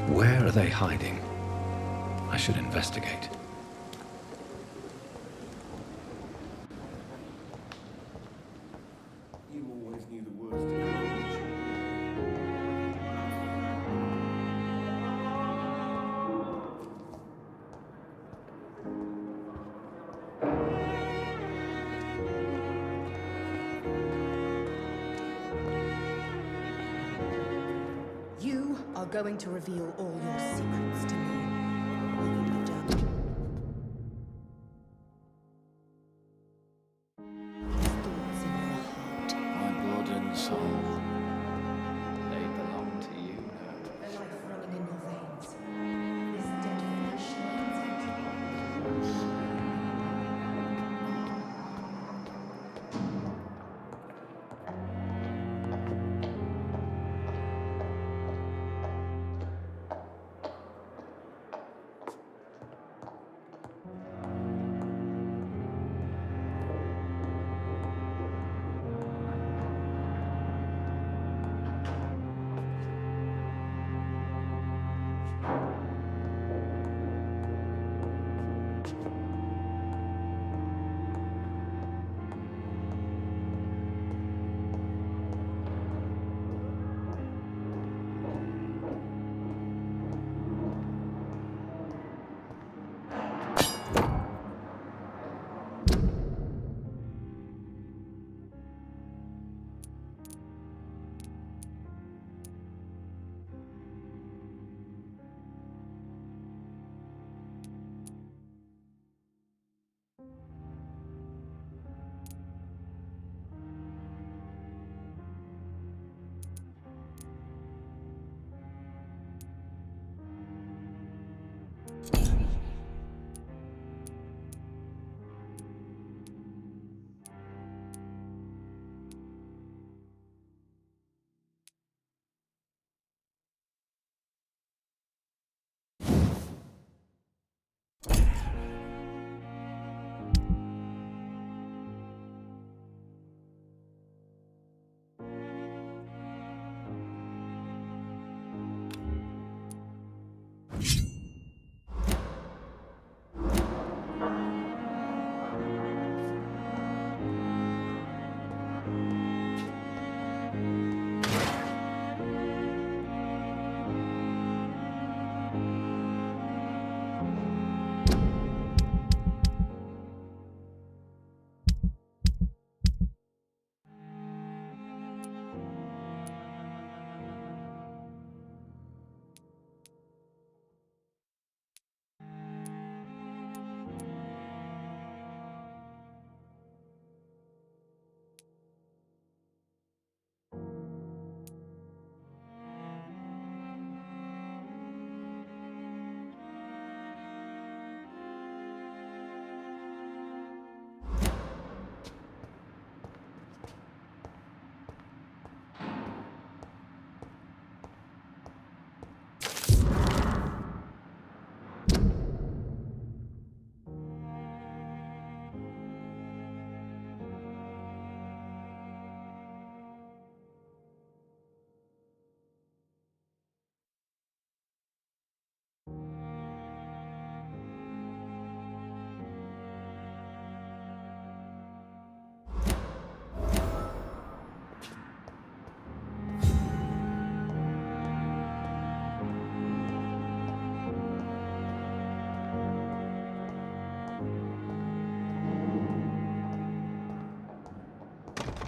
Where are they hiding? I should investigate. You are going to reveal all your secrets to me. Will you be done? Thoughts in your heart. My blood and soul, they belong to you now. The life running in your veins. This dead flesh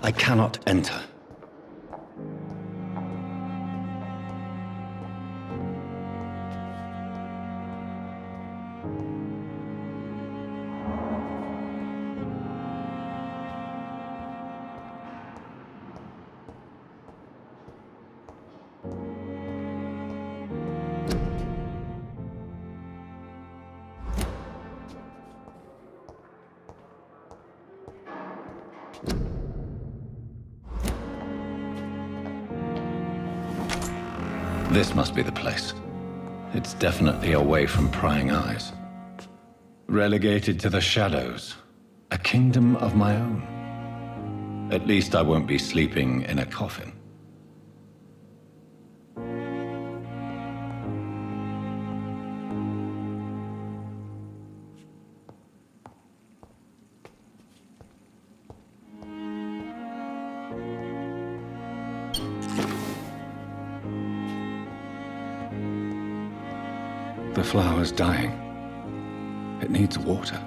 I cannot enter. This must be the place. It's definitely away from prying eyes. Relegated to the shadows. A kingdom of my own. At least I won't be sleeping in a coffin. The flower's dying. It needs water.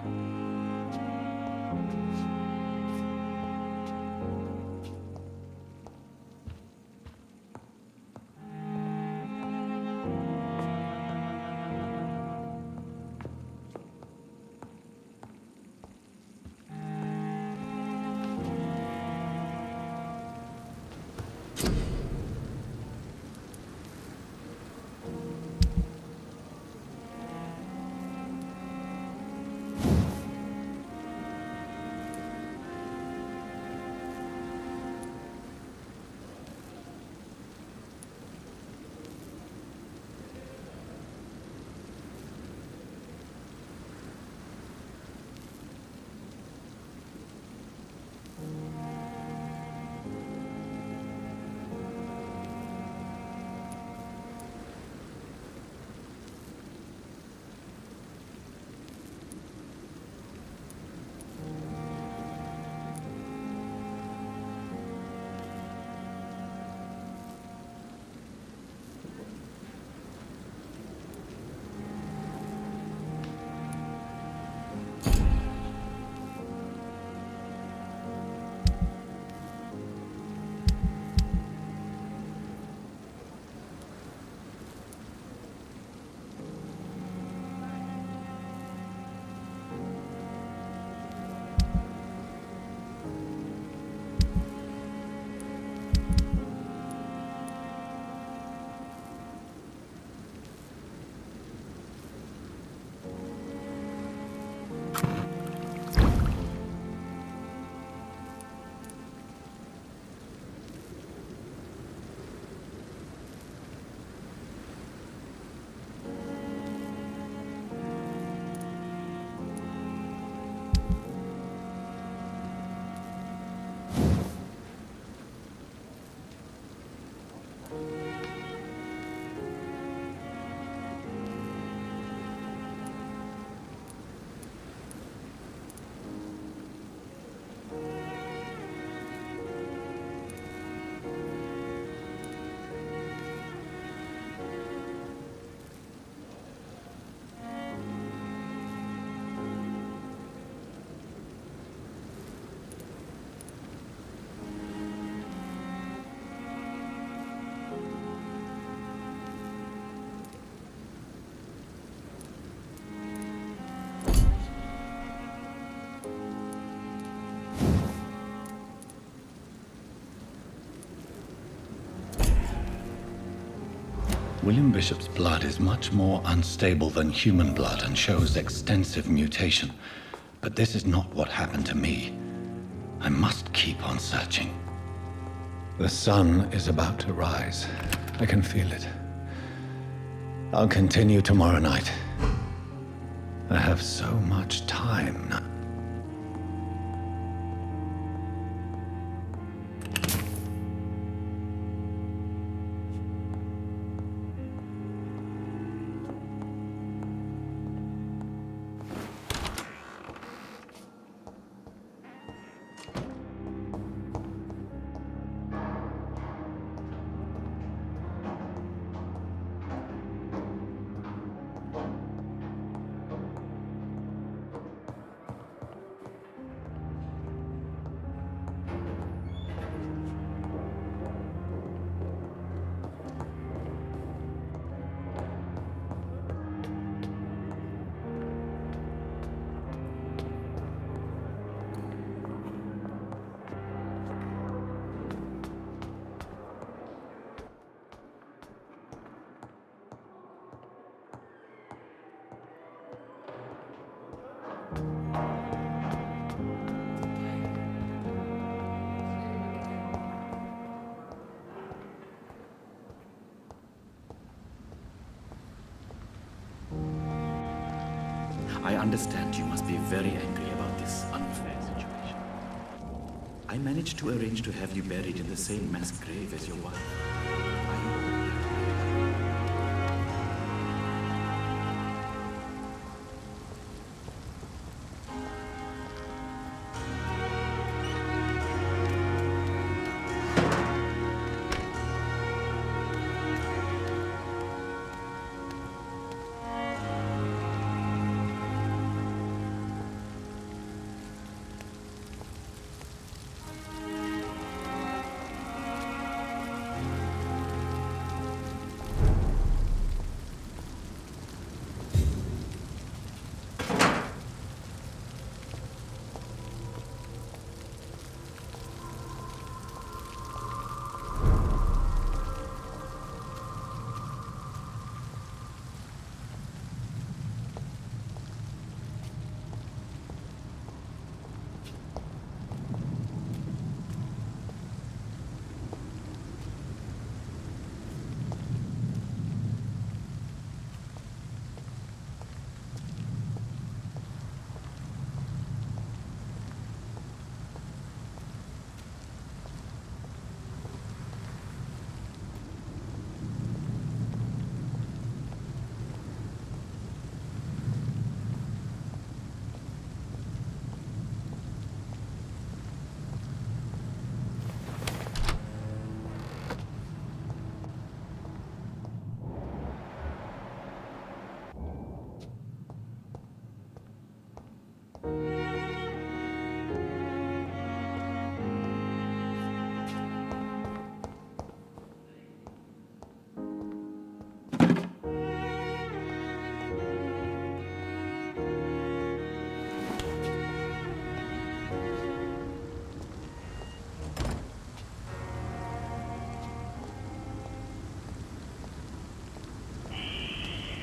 William Bishop's blood is much more unstable than human blood and shows extensive mutation. But this is not what happened to me. I must keep on searching. The sun is about to rise. I can feel it. I'll continue tomorrow night. I have so much time now. I understand you must be very angry about this unfair situation. I I managed to arrange to have you buried in the same mass grave as your wife.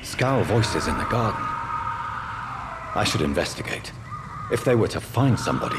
Scowl voices in the garden. I should investigate. If they were to find somebody.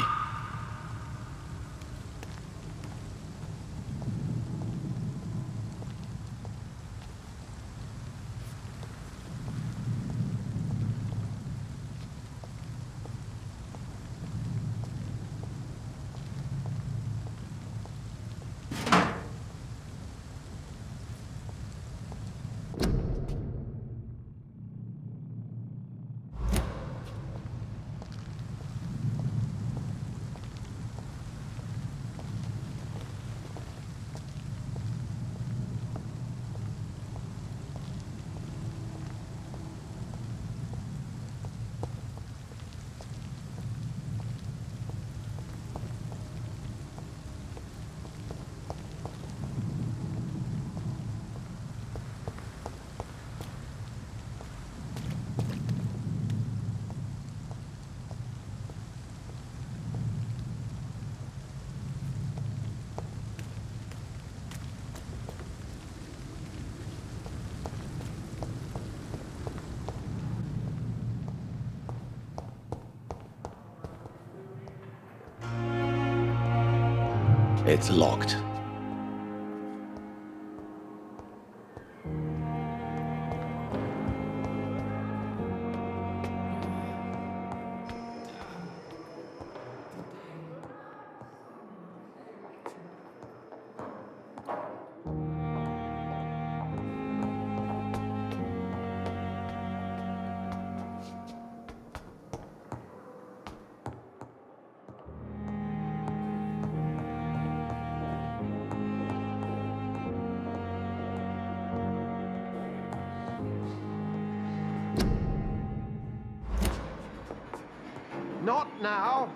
It's locked. Not now.